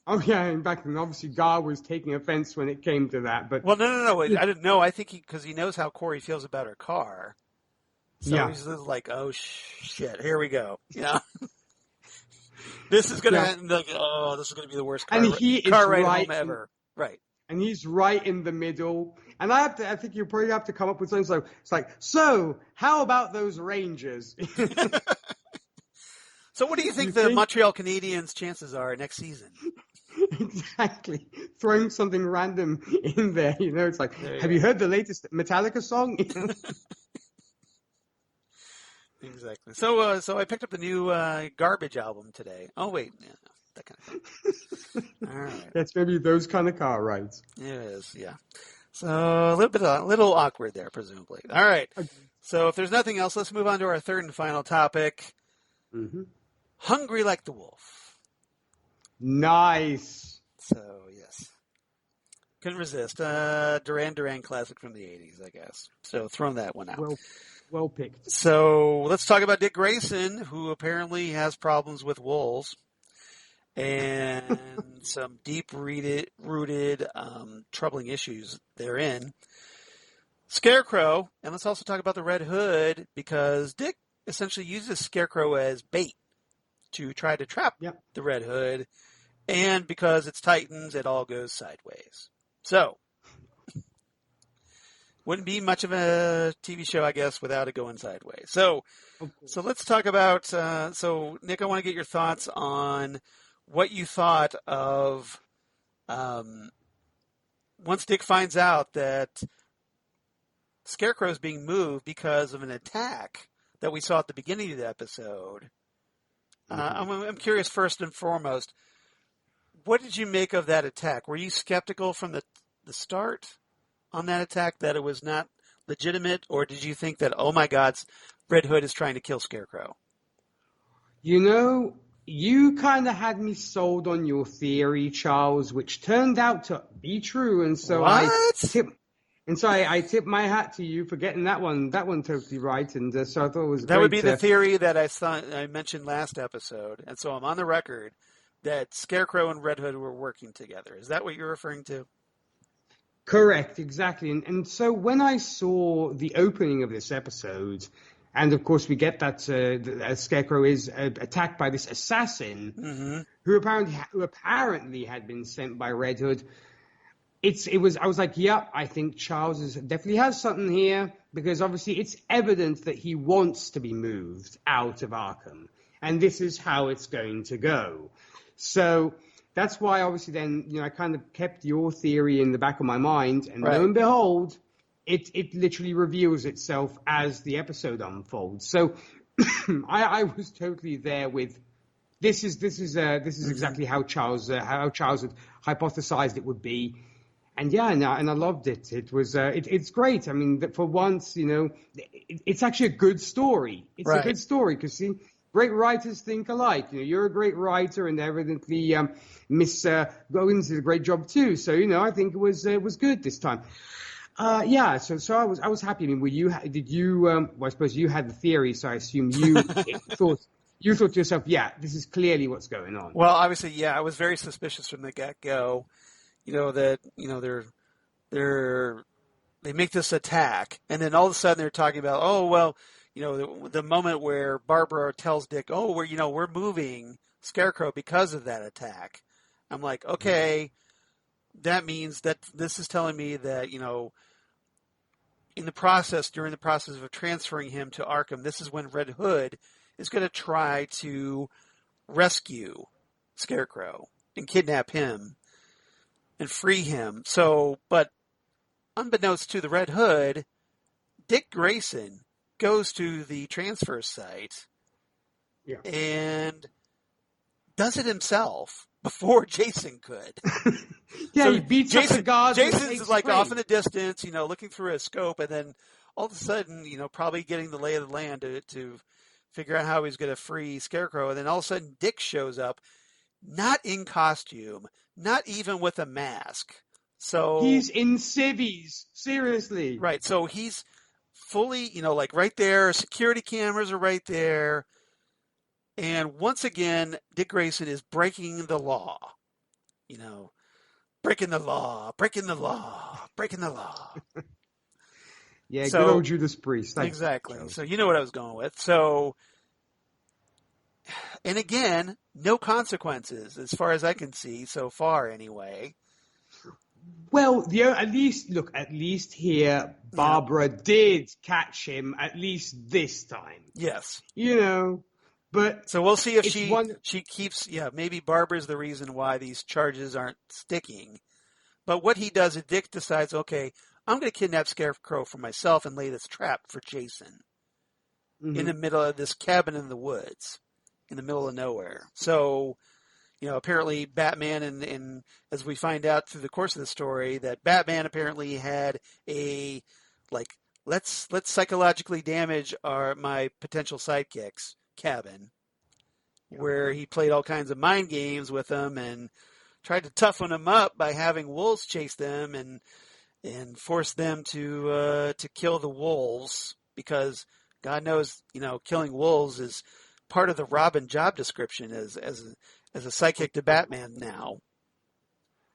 Oh, yeah, in fact, and obviously Gar was taking offense when it came to that. But well, no. I didn't know. I think because he knows how Corey feels about her car. So he's just like, "Oh, shit, here we go." This is going to end this is going to be the worst car ride home ever. Right. And he's right in the middle. And I think you probably have to come up with something so how about those Rangers? So what do you think the Montreal Canadiens' chances are next season? Exactly. Throwing something random in there, it's like, have you heard the latest Metallica song? Exactly. So I picked up the new Garbage album today. Oh, wait. Yeah, that kind of thing. All right. That's maybe those kind of car rides. It is, yeah. So a little awkward there, presumably. All right. So if there's nothing else, let's move on to our third and final topic. Mm-hmm. Hungry Like the Wolf. Nice. So, yes. Couldn't resist. Duran Duran classic from the 80s, I guess. So, throwing that one out. Well picked. So, let's talk about Dick Grayson, who apparently has problems with wolves and some deep-rooted troubling issues therein. Scarecrow, and let's also talk about the Red Hood, because Dick essentially uses Scarecrow as bait to try to trap the Red Hood, and because it's Titans, it all goes sideways. So, wouldn't be much of a TV show, I guess, without it going sideways. So let's talk about, so Nick, I want to get your thoughts on what you thought of once Dick finds out that Scarecrow is being moved because of an attack that we saw at the beginning of the episode. I'm curious, first and foremost, what did you make of that attack? Were you skeptical from the start on that attack that it was not legitimate, or did you think that, oh my God, Red Hood is trying to kill Scarecrow? You know, you kind of had me sold on your theory, Charles, which turned out to be true, and so I tip my hat to you for getting that one totally right, and so I thought it was that would be the theory that I mentioned last episode, and so I'm on the record that Scarecrow and Red Hood were working together. Is that what you're referring to? Correct, exactly. And so when I saw the opening of this episode, and of course we get that Scarecrow is attacked by this assassin who apparently had been sent by Red Hood. I was like, yep, I think Charles definitely has something here, because obviously it's evident that he wants to be moved out of Arkham, and this is how it's going to go. So that's why obviously then, I kind of kept your theory in the back of my mind, and lo and behold, it literally reveals itself as the episode unfolds. So I was totally there with this is exactly how Charles had hypothesized it would be. And and I loved it. It was it's great. I mean, for once, it's actually a good story. It's a good story because great writers think alike. You're a great writer, and evidently Miss Goins did a great job too. So I think it was good this time. So I was happy. I mean, did you? Well, I suppose you had the theory, so I assume you thought to yourself, this is clearly what's going on. Well, obviously, I was very suspicious from the get-go. That they make this attack, and then all of a sudden they're talking about, the moment where Barbara tells Dick, we're moving Scarecrow because of that attack. I'm like, okay, that means that this is telling me that, during the process of transferring him to Arkham, this is when Red Hood is going to try to rescue Scarecrow and kidnap him and free him. So, but unbeknownst to the Red Hood, Dick Grayson goes to the transfer site and does it himself before Jason could. So he beats up the guards. Jason's like off in the distance, looking through a scope, and then all of a sudden, probably getting the lay of the land to figure out how he's going to free Scarecrow. And then all of a sudden, Dick shows up, not in costume, not even with a mask. So he's in civvies, seriously. Right. So he's fully, like right there. Security cameras are right there. And once again, Dick Grayson is breaking the law. Breaking the law. Good old Judas Priest. Thanks. Exactly. So you know what I was going with. So, and again, no consequences as far as I can see so far anyway. Well, at least here, Barbara did catch him, at least this time. Yes. But so we'll see if she keeps, maybe Barbara's the reason why these charges aren't sticking. But what he does is Dick decides, okay, I'm going to kidnap Scarecrow for myself and lay this trap for Jason in the middle of this cabin in the woods, in the middle of nowhere. So, apparently Batman, and as we find out through the course of the story, that Batman apparently had a, let's psychologically damage my potential sidekicks cabin, where he played all kinds of mind games with them and tried to toughen them up by having wolves chase them and force them to kill the wolves, because God knows, killing wolves is part of the Robin job description as a sidekick to Batman now.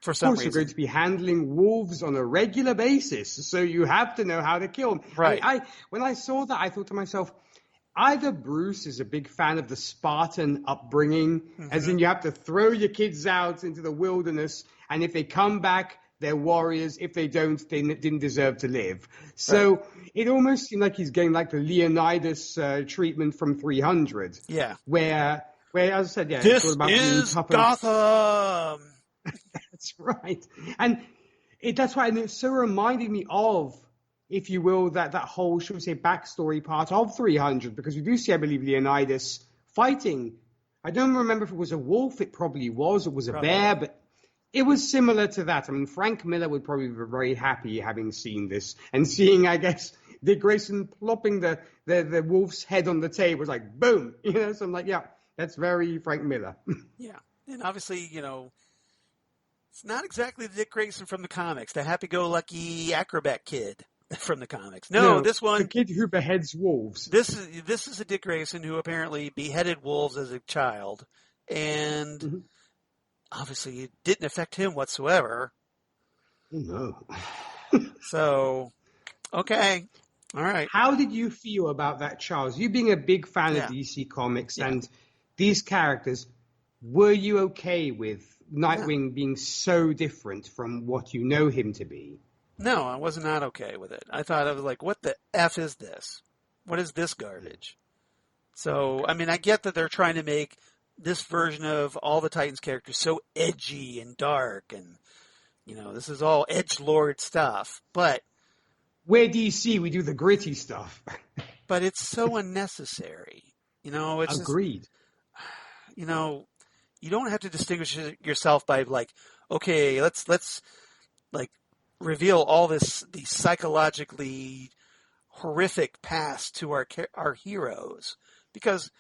For some reason, you're going to be handling wolves on a regular basis, so you have to know how to kill them. Right. When I saw that, I thought to myself, either Bruce is a big fan of the Spartan upbringing, as in you have to throw your kids out into the wilderness, and if they come back, they're warriors. If they don't, they didn't deserve to live. So it almost seemed like he's getting like the Leonidas treatment from 300. Yeah. Where as I said, this it's all about is being Gotham. That's right. And that's why it so reminded me of, if you will, that whole, should we say, backstory part of 300, because we do see, I believe, Leonidas fighting. I don't remember if it was a wolf. It probably was. It was a bear, but it was similar to that. I mean, Frank Miller would probably be very happy having seen this and seeing, I guess, Dick Grayson plopping the wolf's head on the table. It was like, boom. So I'm like, yeah, that's very Frank Miller. Yeah. And obviously, it's not exactly the Dick Grayson from the comics, the happy-go-lucky acrobat kid from the comics. No, this one, the kid who beheads wolves. This is a Dick Grayson who apparently beheaded wolves as a child, and obviously it didn't affect him whatsoever. No. So, okay, all right. How did you feel about that, Charles? You being a big fan of DC Comics and these characters, were you okay with Nightwing being so different from what you know him to be? No, I was not okay with it. I thought, I was like, what the F is this? What is this garbage? So, I mean, I get that they're trying to make this version of all the Titans characters so edgy and dark, and, this is all edgelord stuff, but... We're DC, we do the gritty stuff. But it's so unnecessary. It's Agreed. Just, you don't have to distinguish yourself by okay, let's reveal all these psychologically horrific past to our heroes, because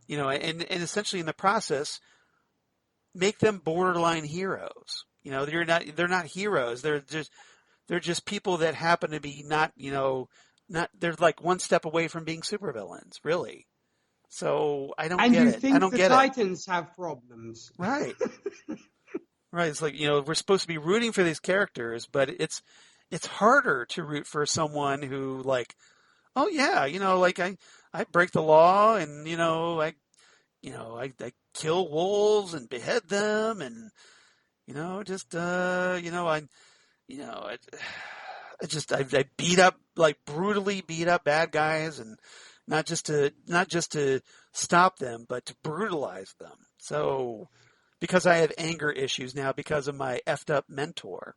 and essentially in the process make them borderline heroes. They're not heroes. They're just people that happen to be not they're like one step away from being supervillains, really. So I don't get it. And you think the Titans have problems. Right. Right. It's like, we're supposed to be rooting for these characters, but it's harder to root for someone who oh yeah, I break the law and, I kill wolves and behead them and, I beat up, brutally beat up bad guys, and not just to stop them, but to brutalize them. So, because I have anger issues now because of my effed up mentor.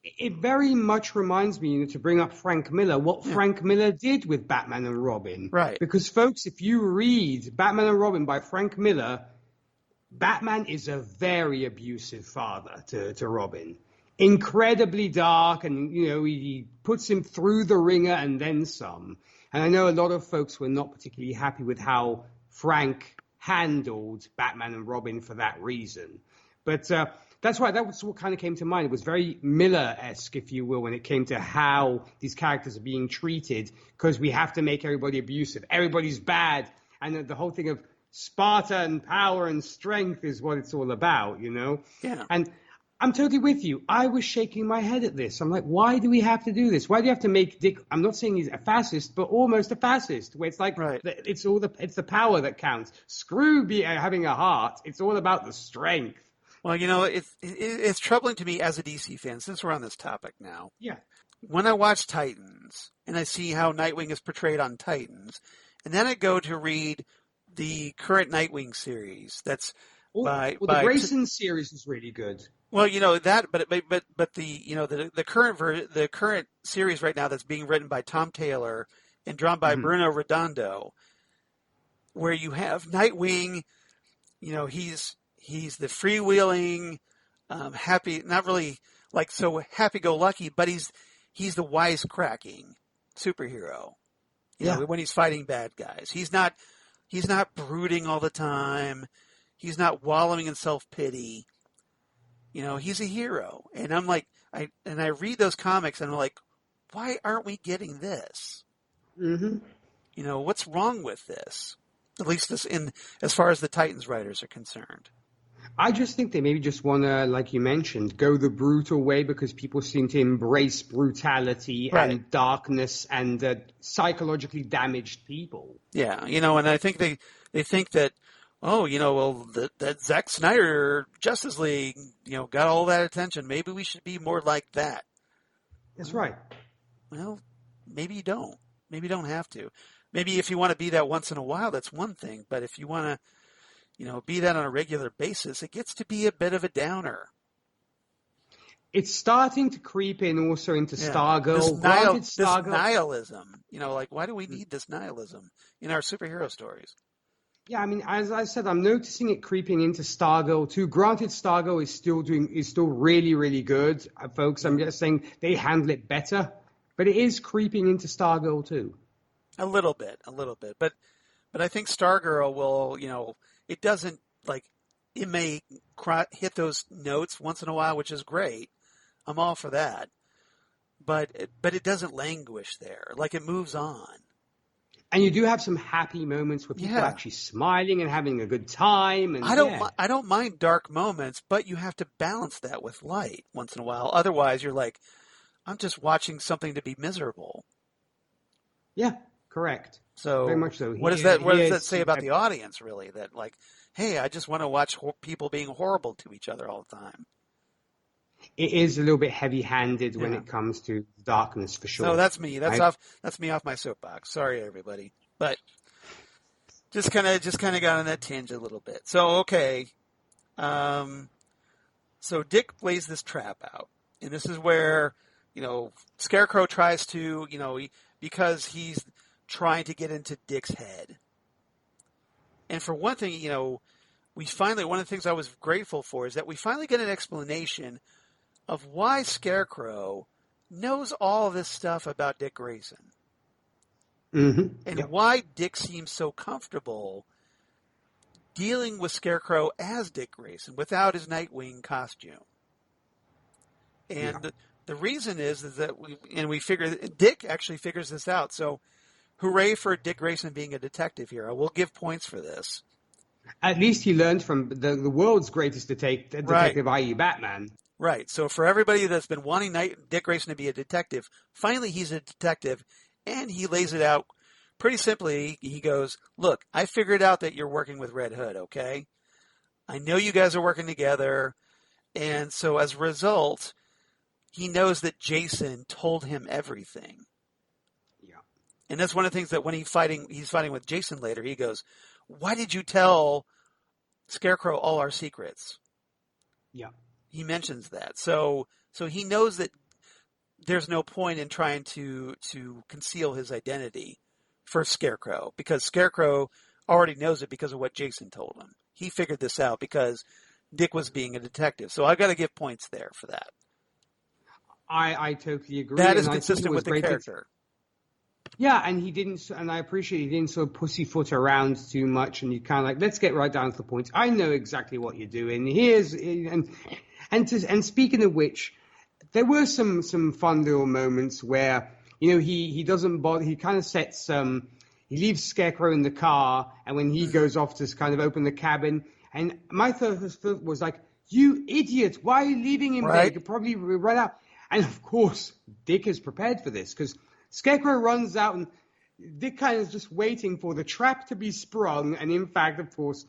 It very much reminds me, to bring up Frank Miller, what Frank Miller did with Batman and Robin. Right. Because, folks, if you read Batman and Robin by Frank Miller, Batman is a very abusive father to Robin. Incredibly dark, and, he puts him through the ringer and then some. And I know a lot of folks were not particularly happy with how Frank handled Batman and Robin for that reason. But that's why that was what kind of came to mind. It was very Miller-esque, if you will, when it came to how these characters are being treated, because we have to make everybody abusive. Everybody's bad. And the whole thing of Sparta and power and strength is what it's all about, Yeah. And I'm totally with you. I was shaking my head at this. I'm like, why do we have to do this? Why do you have to make Dick? I'm not saying he's a fascist, but almost a fascist, where it's like it's the power that counts. Screw having a heart. It's all about the strength. Well, it's troubling to me as a DC fan, since we're on this topic now. Yeah. When I watch Titans and I see how Nightwing is portrayed on Titans, and then I go to read the current Nightwing series. That's the Grayson series is really good. Well, that, but the current series right now that's being written by Tom Taylor and drawn by Bruno Redondo, where you have Nightwing, he's the freewheeling, happy, not really so happy-go-lucky, but he's the wisecracking superhero. When he's fighting bad guys, he's not brooding all the time. He's not wallowing in self-pity. he's a hero. And I'm like, I read those comics and I'm like, why aren't we getting this? Mm-hmm. What's wrong with this? At least as far as the Titans writers are concerned. I just think they maybe just want to, like you mentioned, go the brutal way because people seem to embrace brutality and darkness and psychologically damaged people. Yeah, and I think they think that, that Zack Snyder Justice League, got all that attention. Maybe we should be more like that. That's right. Well, maybe you don't. Maybe you don't have to. Maybe if you want to be that once in a while, that's one thing. But if you want to, be that on a regular basis, it gets to be a bit of a downer. It's starting to creep in also into Stargirl. This nihilism. Why do we need this nihilism in our superhero stories? Yeah, I mean, as I said, I'm noticing it creeping into Stargirl too. Granted, Stargirl is still really, really good, folks. I'm just saying they handle it better, but it is creeping into Stargirl too. A little bit, but I think Stargirl will, it doesn't it may hit those notes once in a while, which is great. I'm all for that, but it doesn't languish there. It moves on. And you do have some happy moments where people are actually smiling and having a good time. And I don't mind dark moments, but you have to balance that with light once in a while. Otherwise, you're like, I'm just watching something to be miserable. Yeah, correct. So very much so. What does that say about the audience, really? That hey, I just want to watch people being horrible to each other all the time. It is a little bit heavy-handed when it comes to darkness, for sure. So that's me. That's me off my soapbox. Sorry, everybody, but just kind of got on that tangent a little bit. So okay, so Dick lays this trap out, and this is where Scarecrow tries to because he's trying to get into Dick's head. And for one thing, one of the things I was grateful for is that we finally get an explanation of why Scarecrow knows all of this stuff about Dick Grayson. Mm-hmm. And why Dick seems so comfortable dealing with Scarecrow as Dick Grayson without his Nightwing costume. And the reason is that we figure Dick actually figures this out. So hooray for Dick Grayson being a detective here. I will give points for this. At least he learned from the world's greatest detective, i.e. Batman. Right. So for everybody that's been wanting Dick Grayson to be a detective, finally he's a detective, and he lays it out pretty simply. He goes, look, I figured out that you're working with Red Hood, okay? I know you guys are working together, and so as a result, he knows that Jason told him everything. Yeah. And that's one of the things that when he's fighting with Jason later, he goes, why did you tell Scarecrow all our secrets? Yeah. He mentions that. So he knows that there's no point in trying to conceal his identity for Scarecrow, because Scarecrow already knows it because of what Jason told him. He figured this out because Dick was being a detective. So I've got to give points there for that. I totally agree. That is consistent with the character. Yeah, and I appreciate he didn't sort of pussyfoot around too much, and you kind of let's get right down to the point. I know exactly what you're doing. And speaking of which, there were some fun little moments where, he doesn't bother, he kind of sets, he leaves Scarecrow in the car, and when he goes off to kind of open the cabin, and my first thought was like, you idiot, why are you leaving him there? You could probably run out. And of course, Dick is prepared for this, because Scarecrow runs out, and Dick kind of is just waiting for the trap to be sprung, and in fact, of course,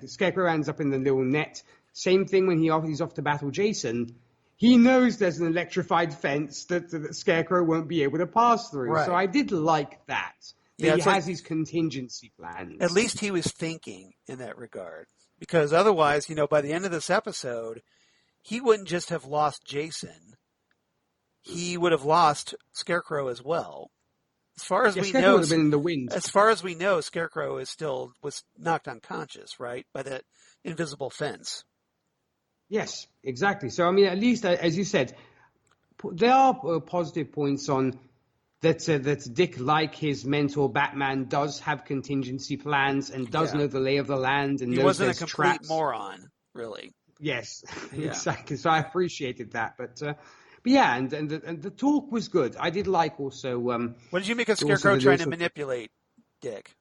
Scarecrow ends up in the little net. Same thing when he's off to battle Jason. He knows there's an electrified fence that Scarecrow won't be able to pass through. Right. So I did like that. Yeah, he has his contingency plans. At least he was thinking in that regard. Because otherwise, by the end of this episode, he wouldn't just have lost Jason. He would have lost Scarecrow as well. As far as we know, would have been in the wind. As far as we know, Scarecrow was knocked unconscious, right, by that invisible fence. Yes, exactly. So, I mean, at least, as you said, there are positive points on that Dick, like his mentor Batman, does have contingency plans and does know the lay of the land and he knows wasn't there's a complete traps. Moron, really. Yes, Yeah. exactly. So I appreciated that, but yeah, and the talk was good. I did like also. What did you make of also Scarecrow that trying to also- manipulate Dick?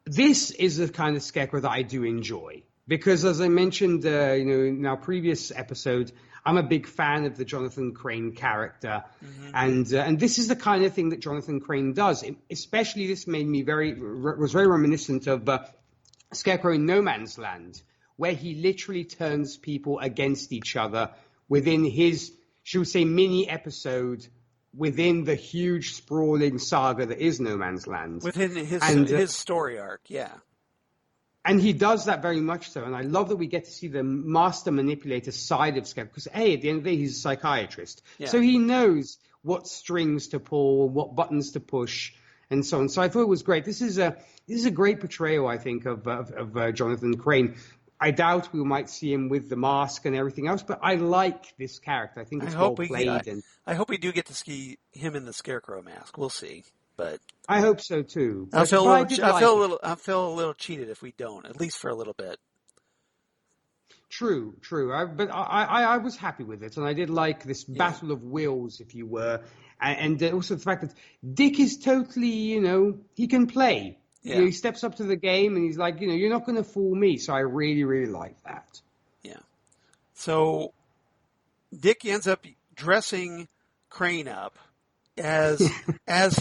This is the kind of Scarecrow that I do enjoy because, as I mentioned, in our previous episode, I'm a big fan of the Jonathan Crane character, and this is the kind of thing that Jonathan Crane does. Especially, this made me was very reminiscent of Scarecrow in No Man's Land, where he literally turns people against each other within his, should we say, mini episode within the huge sprawling saga that is No Man's Land. Within his story arc, yeah. And he does that very much so. And I love that we get to see the master manipulator side of Skaggs. Because, at the end of the day, he's a psychiatrist. Yeah. So he knows what strings to pull, what buttons to push, and so on. So I thought it was great. This is a great portrayal, I think, of Jonathan Crane. I doubt we might see him with the mask and everything else, but I like this character. I think it's well played. I hope we do get to see him in the Scarecrow mask. We'll see, but I hope so too. I feel a little cheated if we don't, at least for a little bit. True. But I was happy with it, and I did like this battle of wills, if you were, and also the fact that Dick is totally, he can play. Yeah. He steps up to the game and he's like, you're not going to fool me. So I really, really like that. Yeah. So Dick ends up dressing Crane up as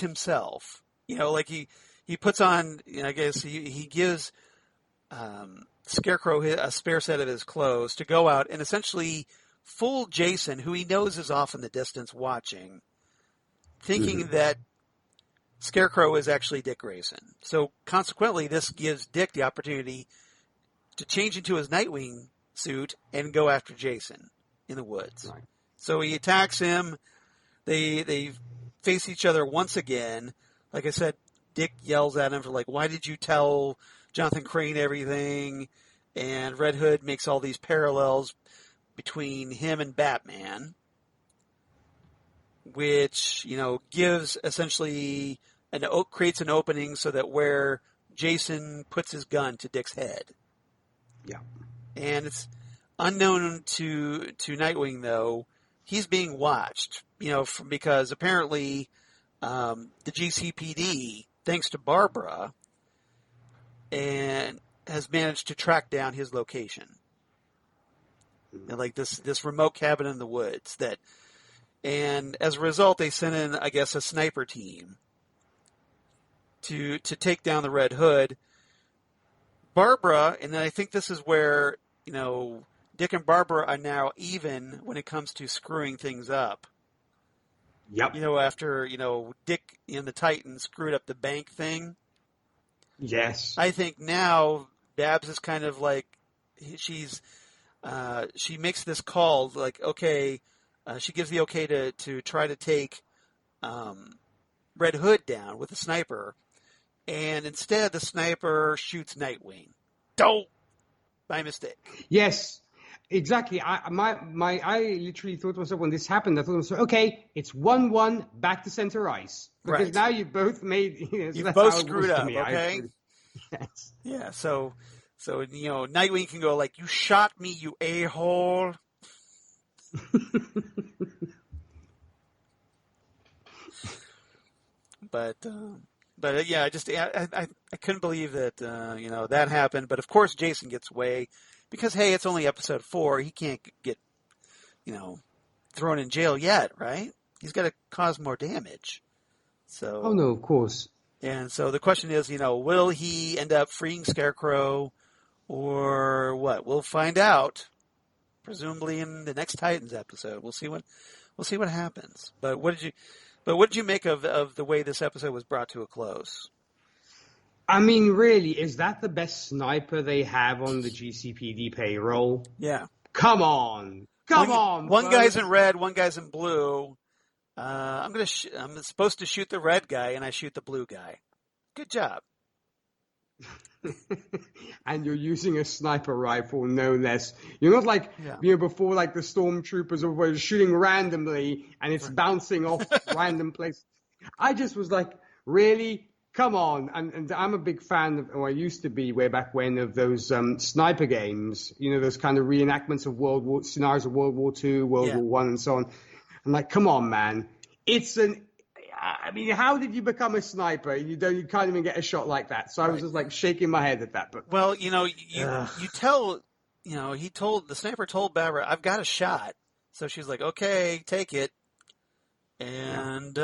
himself. Like he puts on, I guess he gives Scarecrow a spare set of his clothes to go out and essentially fool Jason, who he knows is off in the distance watching, thinking that Scarecrow is actually Dick Grayson. So consequently, this gives Dick the opportunity to change into his Nightwing suit and go after Jason in the woods. Right. So he attacks him. They face each other once again. Like I said, Dick yells at him for why did you tell Jonathan Crane everything? And Red Hood makes all these parallels between him and Batman, which, gives essentially creates an opening so that where Jason puts his gun to Dick's head. Yeah. And it's unknown to Nightwing, though, he's being watched, because apparently the GCPD, thanks to Barbara, and has managed to track down his location. And this remote cabin in the woods and as a result, they sent in, I guess, a sniper team to take down the Red Hood. Barbara, and then I think this is where, Dick and Barbara are now even when it comes to screwing things up. Yep. After, Dick and the Titan screwed up the bank thing. Yes. I think now Babs is kind of she makes this call, okay, she gives the okay to try to take Red Hood down with a sniper, and instead the sniper shoots Nightwing. By mistake. Yes, exactly. I literally thought to myself when this happened, I thought to myself, okay, it's 1-1 back to center ice. Because now you've both made, you've both screwed up, okay? Yes. Yeah, so Nightwing can go you shot me, you a-hole. But yeah, I couldn't believe that that happened. But of course, Jason gets away because it's only episode 4. He can't get thrown in jail yet, right? He's got to cause more damage. So. Oh no, of course. And so the question is, will he end up freeing Scarecrow, or what? We'll find out. Presumably in the next Titans episode, we'll see what happens. But what did you make of the way this episode was brought to a close? I mean, really, is that the best sniper they have on the GCPD payroll? Yeah. Come on. One guy's in red, one guy's in blue. I'm supposed to shoot the red guy, and I shoot the blue guy. Good job. And you're using a sniper rifle, no less. You're not before the stormtroopers were shooting randomly and it's bouncing off random places. I just was really? come on. And I'm a big fan of, or I used to be way back when, of those sniper games, those kind of reenactments of scenarios of World War II, World War One, and so on. I'm like, come on, man. I mean, how did you become a sniper? You can't even get a shot like that. So I was just like shaking my head at that. But well, you tell, the sniper told Barbara, I've got a shot. So she's like, okay, take it. And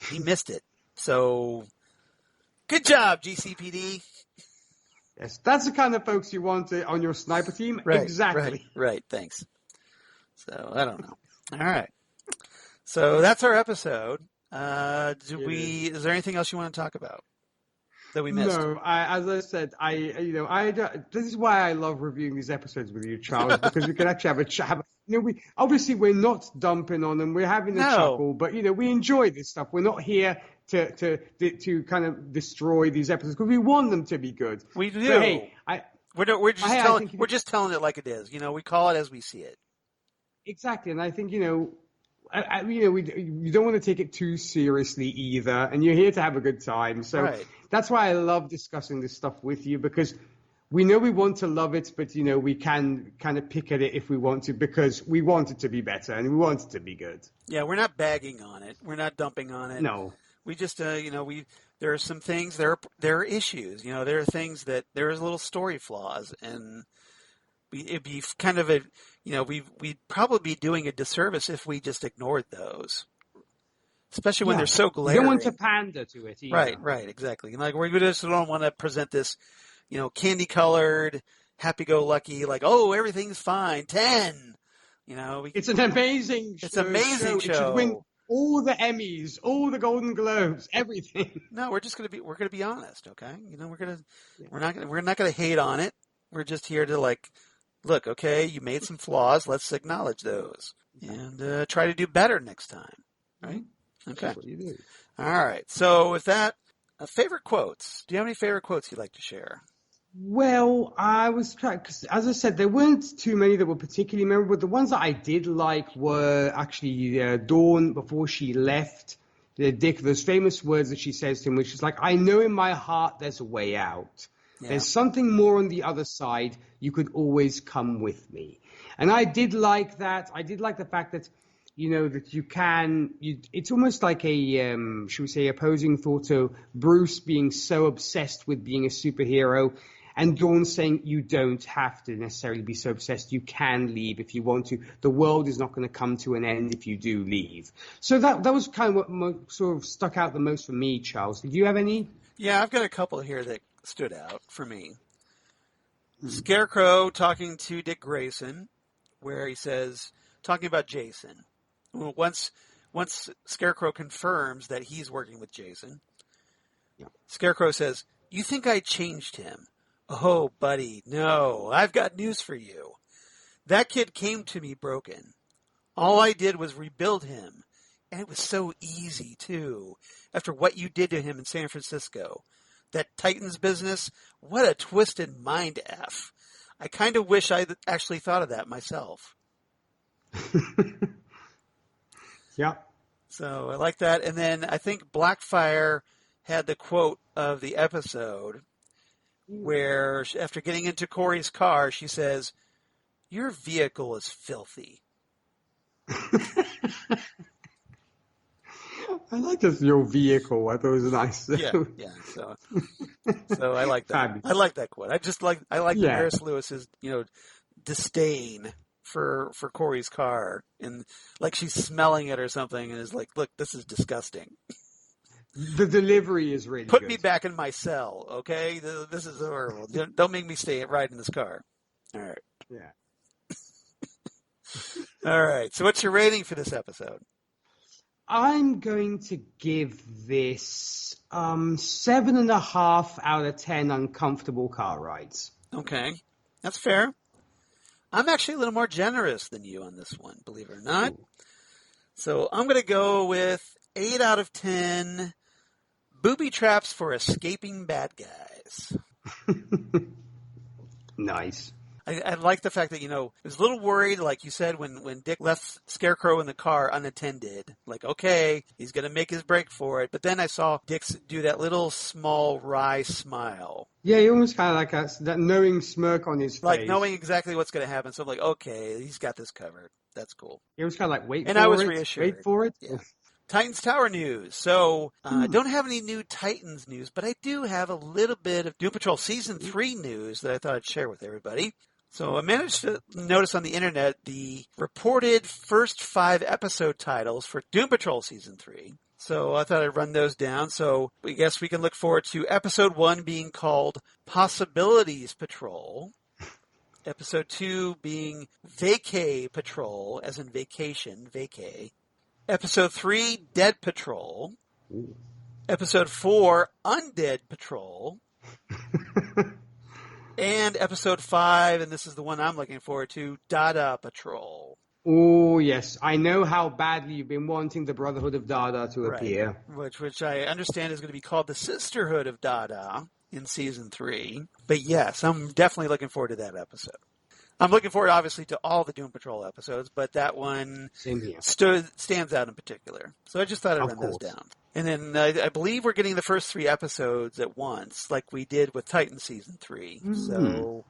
he missed it. So good job, GCPD. Yes, that's the kind of folks you want on your sniper team. Right, exactly. Right. Thanks. So I don't know. All right. So that's our episode. Is there anything else you want to talk about that we missed? No, as I said, this is why I love reviewing these episodes with you, Charles, because we can actually have a chat. We're not dumping on them. We're having a chuckle, but we enjoy this stuff. We're not here to kind of destroy these episodes because we want them to be good. We do. So, hey, we're just telling it like it is. We call it as we see it. Exactly, and I think we don't want to take it too seriously either, and you're here to have a good time. So that's why I love discussing this stuff with you, because we know we want to love it, but we can kind of pick at it if we want to, because we want it to be better and we want it to be good. Yeah, we're not bagging on it. We're not dumping on it. No. We just there are some things, there are issues. There are things that there is little story flaws, and it'd be kind of we'd probably be doing a disservice if we just ignored those, especially when they're so glaring. You don't want to pander to it either. Right, exactly. And we just don't want to present this, candy-colored, happy-go-lucky, like, oh, everything's fine, 10. It's an amazing show. It's an amazing show. It should win all the Emmys, all the Golden Globes, everything. No, we're gonna be honest, okay? We're not gonna hate on it. We're just here to look, okay, you made some flaws. Let's acknowledge those and try to do better next time, right? Okay. That's what you do. All right. So with that, favorite quotes. Do you have any favorite quotes you'd like to share? Well, I was trying, because as I said, there weren't too many that were particularly memorable. The ones that I did like were actually Dawn, before she left, Dick, those famous words that she says to him, which is like, I know in my heart there's a way out. Yeah. There's something more on the other side. You could always come with me. And I did like that. I did like the fact that, that you can, it's almost like a, should we say, opposing thought to Bruce being so obsessed with being a superhero, and Dawn saying you don't have to necessarily be so obsessed. You can leave if you want to. The world is not going to come to an end if you do leave. So that was kind of what sort of stuck out the most for me, Charles. Did you have any? Yeah, I've got a couple here that stood out for me. Scarecrow talking to Dick Grayson, where he says, talking about Jason. Once Scarecrow confirms that he's working with Jason, Scarecrow says, you think I changed him? Oh, buddy, no. I've got news for you. That kid came to me broken. All I did was rebuild him. And it was so easy, too, after what you did to him in San Francisco. That Titans business, what a twisted mind F. I kind of wish I actually thought of that myself. Yeah. So I like that. And then I think Blackfire had the quote of the episode where after getting into Corey's car, she says, your vehicle is filthy. I like this, your vehicle. I thought it was nice. Yeah. So I like that. I like that quote. I like Damaris Lewis's, disdain for Corey's car, and like she's smelling it or something, and is like, look, this is disgusting. The delivery is really Put good. me back in my cell, okay? This is horrible. Don't make me ride in this car. All right. Yeah. All right. So what's your rating for this episode? I'm going to give this 7.5 out of 10 uncomfortable car rides. Okay. That's fair. I'm actually a little more generous than you on this one, believe it or not. Ooh. So I'm going to go with 8 out of 10 booby traps for escaping bad guys. Nice. I like the fact that, I was a little worried, like you said, when Dick left Scarecrow in the car unattended. Like, okay, he's going to make his break for it. But then I saw Dick do that little small wry smile. Yeah, he almost kind of like that knowing smirk on his face. Like knowing exactly what's going to happen. So I'm like, okay, he's got this covered. That's cool. He was kind of like, wait for it. And I was reassured. Wait for it. Yeah. Titans Tower news. So, I don't have any new Titans news, but I do have a little bit of Doom Patrol Season 3 news that I thought I'd share with everybody. So I managed to notice on the internet the reported first 5 episode titles for Doom Patrol Season 3. So I thought I'd run those down. So I guess we can look forward to Episode 1 being called Possibilities Patrol. Episode 2 being Vacay Patrol, as in vacation, vacay. Episode 3, Dead Patrol. Ooh. Episode 4, Undead Patrol. And Episode 5, and this is the one I'm looking forward to, Dada Patrol. Oh, yes. I know how badly you've been wanting the Brotherhood of Dada to appear. Which I understand is going to be called the Sisterhood of Dada in Season 3. But yes, I'm definitely looking forward to that episode. I'm looking forward, obviously, to all the Doom Patrol episodes, but that one stands out in particular. So I just thought I'd run those down. And then I believe we're getting the first 3 episodes at once, like we did with Titan Season 3. So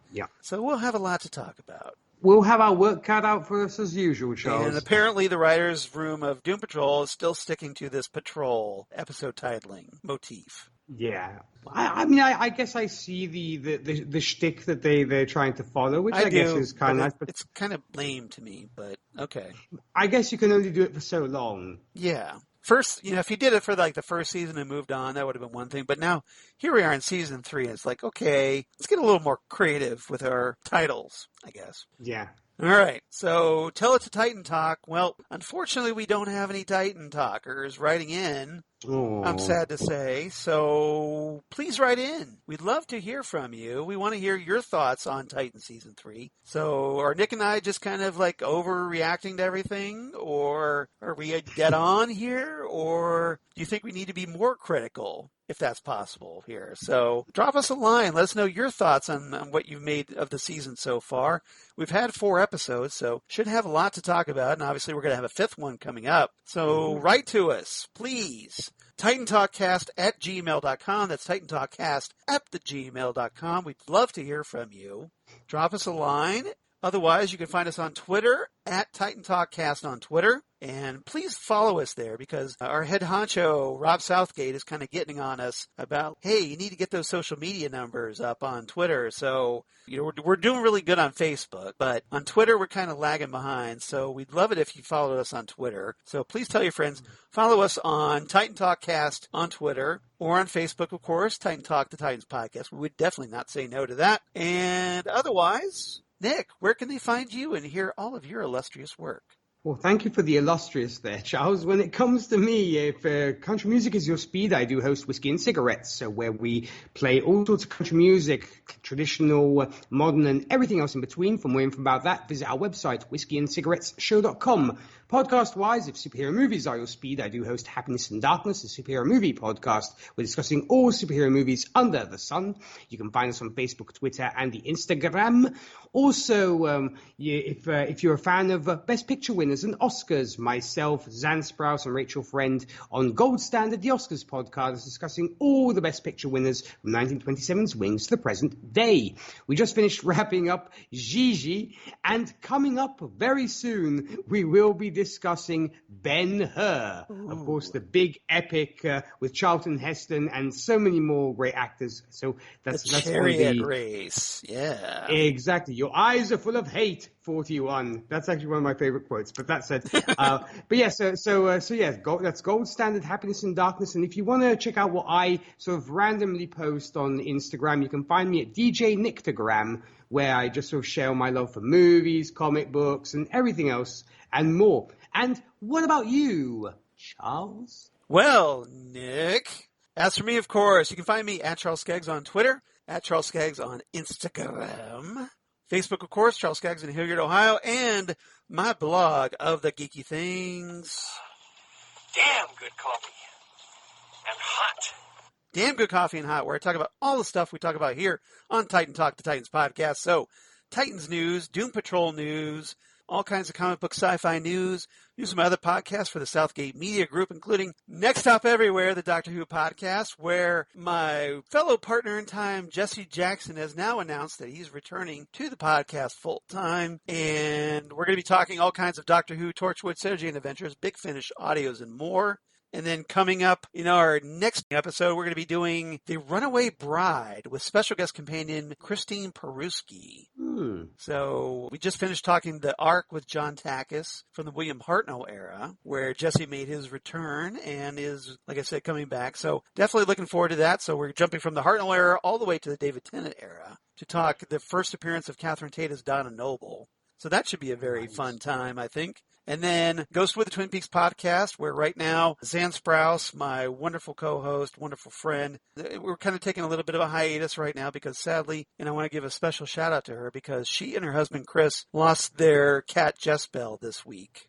we'll have a lot to talk about. We'll have our work cut out for us as usual, Charles. And apparently the writer's room of Doom Patrol is still sticking to this patrol episode titling motif. Yeah. I mean, I guess I see the shtick that they're trying to follow, which I guess is kind of nice. But it's kind of lame to me, but okay. I guess you can only do it for so long. Yeah. First, if you did it for like the first season and moved on, that would have been one thing. But now, here we are in Season 3, and it's like, okay, let's get a little more creative with our titles, I guess. Yeah. All right, so tell it to Titan Talk. Well, unfortunately, we don't have any Titan Talkers writing in. Oh. I'm sad to say. So please write in. We'd love to hear from you. We want to hear your thoughts on Titan Season 3. So are Nick and I just kind of like overreacting to everything? Or are we dead on here? Or do you think we need to be more critical, if that's possible here? So drop us a line. Let us know your thoughts on what you've made of the season so far. We've had 4 episodes, so should have a lot to talk about. And obviously we're going to have a 5th one coming up. So write to us, please. TitanTalkCast@gmail.com. That's TitanTalkCast@gmail.com. We'd love to hear from you. Drop us a line. Otherwise, you can find us on Twitter @TitanTalkCast on Twitter. And please follow us there because our head honcho, Rob Southgate, is kind of getting on us about, hey, you need to get those social media numbers up on Twitter. So, we're doing really good on Facebook, but on Twitter, we're kind of lagging behind. So we'd love it if you followed us on Twitter. So please tell your friends, follow us on Titan Talk Cast on Twitter or on Facebook, of course, Titan Talk, the Titans podcast. We would definitely not say no to that. And otherwise, Nick, where can they find you and hear all of your illustrious work? Well, thank you for the illustrious there, Charles. When it comes to me, if country music is your speed, I do host Whiskey and Cigarettes, so where we play all sorts of country music, traditional, modern, and everything else in between. For more info about that, visit our website, whiskeyandcigarettesshow.com. Podcast-wise, if superhero movies are your speed, I do host Happiness and Darkness, a superhero movie podcast. We're discussing all superhero movies under the sun. You can find us on Facebook, Twitter, and the Instagram. Also, if you're a fan of Best Picture winners and Oscars, myself, Zan Sprouse, and Rachel Friend on Gold Standard, the Oscars podcast, is discussing all the Best Picture winners from 1927's Wings to the present day. We just finished wrapping up Gigi, and coming up very soon, we will be discussing Ben-Hur. Of course, the big epic with Charlton Heston and so many more great actors. So that's the chariot race. Yeah. Exactly. Your eyes are full of hate, 41. That's actually one of my favorite quotes, but that said, but yeah, that's Gold Standard, Happiness and Darkness. And if you want to check out what I sort of randomly post on Instagram, you can find me at DJ Nictogram, where I just sort of share my love for movies, comic books, and everything else and more. And what about you, Charles? Well, Nick, as for me, of course, you can find me at Charles Skaggs on Twitter, at Charles Skaggs on Instagram, Facebook, of course, Charles Skaggs in Hilliard, Ohio, and my blog of the Geeky Things. Damn good coffee. And hot. Damn good coffee and hot, where I talk about all the stuff we talk about here on Titan Talk, the Titans podcast. So Titans news, Doom Patrol news, all kinds of comic book sci-fi news, some other podcasts for the Southgate Media Group, including Next Stop Everywhere, the Doctor Who podcast, where my fellow partner in time, Jesse Jackson, has now announced that he's returning to the podcast full-time, and we're going to be talking all kinds of Doctor Who, Torchwood, Synergy and Adventures, Big Finish audios, and more. And then coming up in our next episode, we're going to be doing The Runaway Bride with special guest companion Christine Peruski. So we just finished talking the arc with John Takis from the William Hartnell era, where Jesse made his return and is, like I said, coming back. So definitely looking forward to that. So we're jumping from the Hartnell era all the way to the David Tennant era to talk the first appearance of Catherine Tate as Donna Noble. So that should be a very fun time, I think. And then Ghost with the Twin Peaks podcast, where right now Zan Sprouse, my wonderful co-host, wonderful friend, we're kind of taking a little bit of a hiatus right now because sadly, and I want to give a special shout out to her because she and her husband Chris lost their cat Jessbelle this week.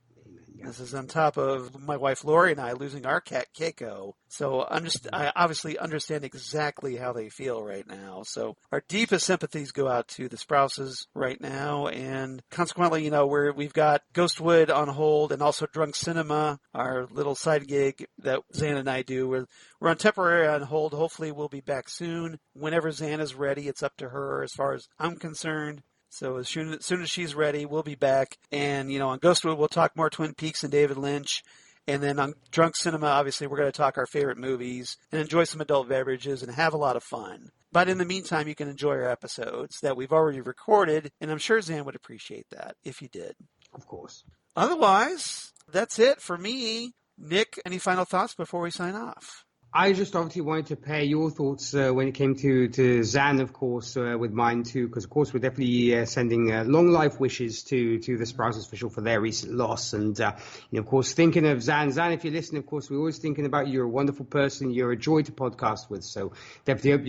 This is on top of my wife Lori and I losing our cat Keiko. So I obviously understand exactly how they feel right now. So our deepest sympathies go out to the Sprouses right now. And consequently, we've got Ghostwood on hold and also Drunk Cinema, our little side gig that Zan and I do. We're on temporary on hold. Hopefully we'll be back soon. Whenever Zan is ready, it's up to her as far as I'm concerned. So as soon as she's ready, we'll be back. And, on Ghostwood, we'll talk more Twin Peaks and David Lynch. And then on Drunk Cinema, obviously, we're going to talk our favorite movies and enjoy some adult beverages and have a lot of fun. But in the meantime, you can enjoy our episodes that we've already recorded. And I'm sure Zan would appreciate that if you did. Of course. Otherwise, that's it for me. Nick, any final thoughts before we sign off? I just obviously wanted to pair your thoughts when it came to Zan, of course, with mine too, because of course we're definitely sending long life wishes to the Sprouses official for their recent loss, and of course thinking of Zan, if you're listening, of course we're always thinking about you. You're a wonderful person, you're a joy to podcast with, so definitely hope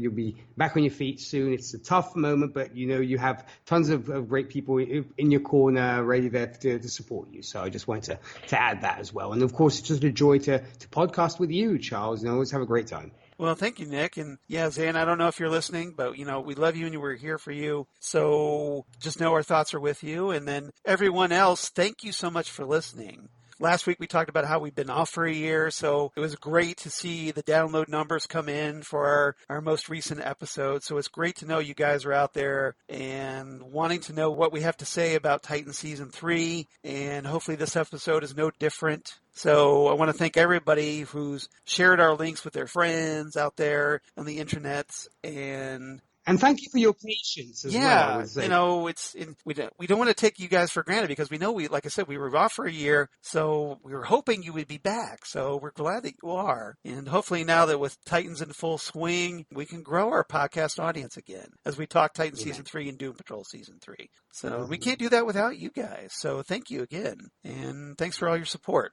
you'll be back on your feet soon. It's a tough moment, but you have tons of great people in your corner ready there to support you. So I just wanted to add that as well, and of course it's just a joy to podcast with you, Charles. And always have a great time. Well, thank you, Nick. And yeah, Zan, I don't know if you're listening, but we love you and we're here for you. So just know our thoughts are with you. And then everyone else, thank you so much for listening. Last week we talked about how we've been off for a year, so it was great to see the download numbers come in for our most recent episode. So it's great to know you guys are out there and wanting to know what we have to say about Titan Season 3, and hopefully this episode is no different. So I want to thank everybody who's shared our links with their friends out there on the internets, and thank you for your patience as well. We don't want to take you guys for granted because we know like I said, we were off for a year, so we were hoping you would be back. So we're glad that you are. And hopefully now that with Titans in full swing, we can grow our podcast audience again as we talk Titan Season 3 and Doom Patrol Season 3. So we can't do that without you guys. So thank you again. And thanks for all your support.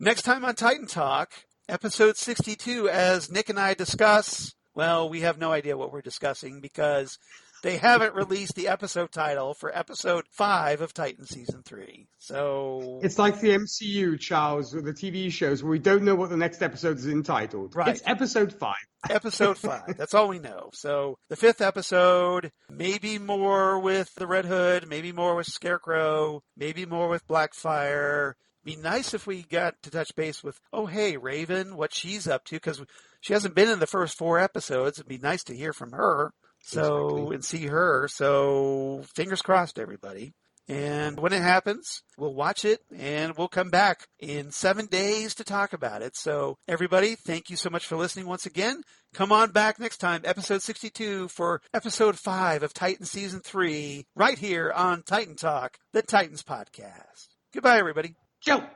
Next time on Titan Talk, episode 62, as Nick and I discuss, well, we have no idea what we're discussing because they haven't released the episode title for episode 5 of Titan Season 3. So it's like the MCU, Charles, or the TV shows where we don't know what the next episode is entitled. Right. It's episode 5. Episode 5. That's all we know. So the 5th episode, maybe more with the Red Hood, maybe more with Scarecrow, maybe more with Blackfire. Be nice if we got to touch base with, Raven, what she's up to, because she hasn't been in the first 4 episodes. It'd be nice to hear from her. And see her. So fingers crossed, everybody. And when it happens, we'll watch it and we'll come back in 7 days to talk about it. So everybody, thank you so much for listening once again. Come on back next time, episode 62 for episode 5 of Titan Season 3, right here on Titan Talk, the Titans podcast. Goodbye, everybody. Ciao.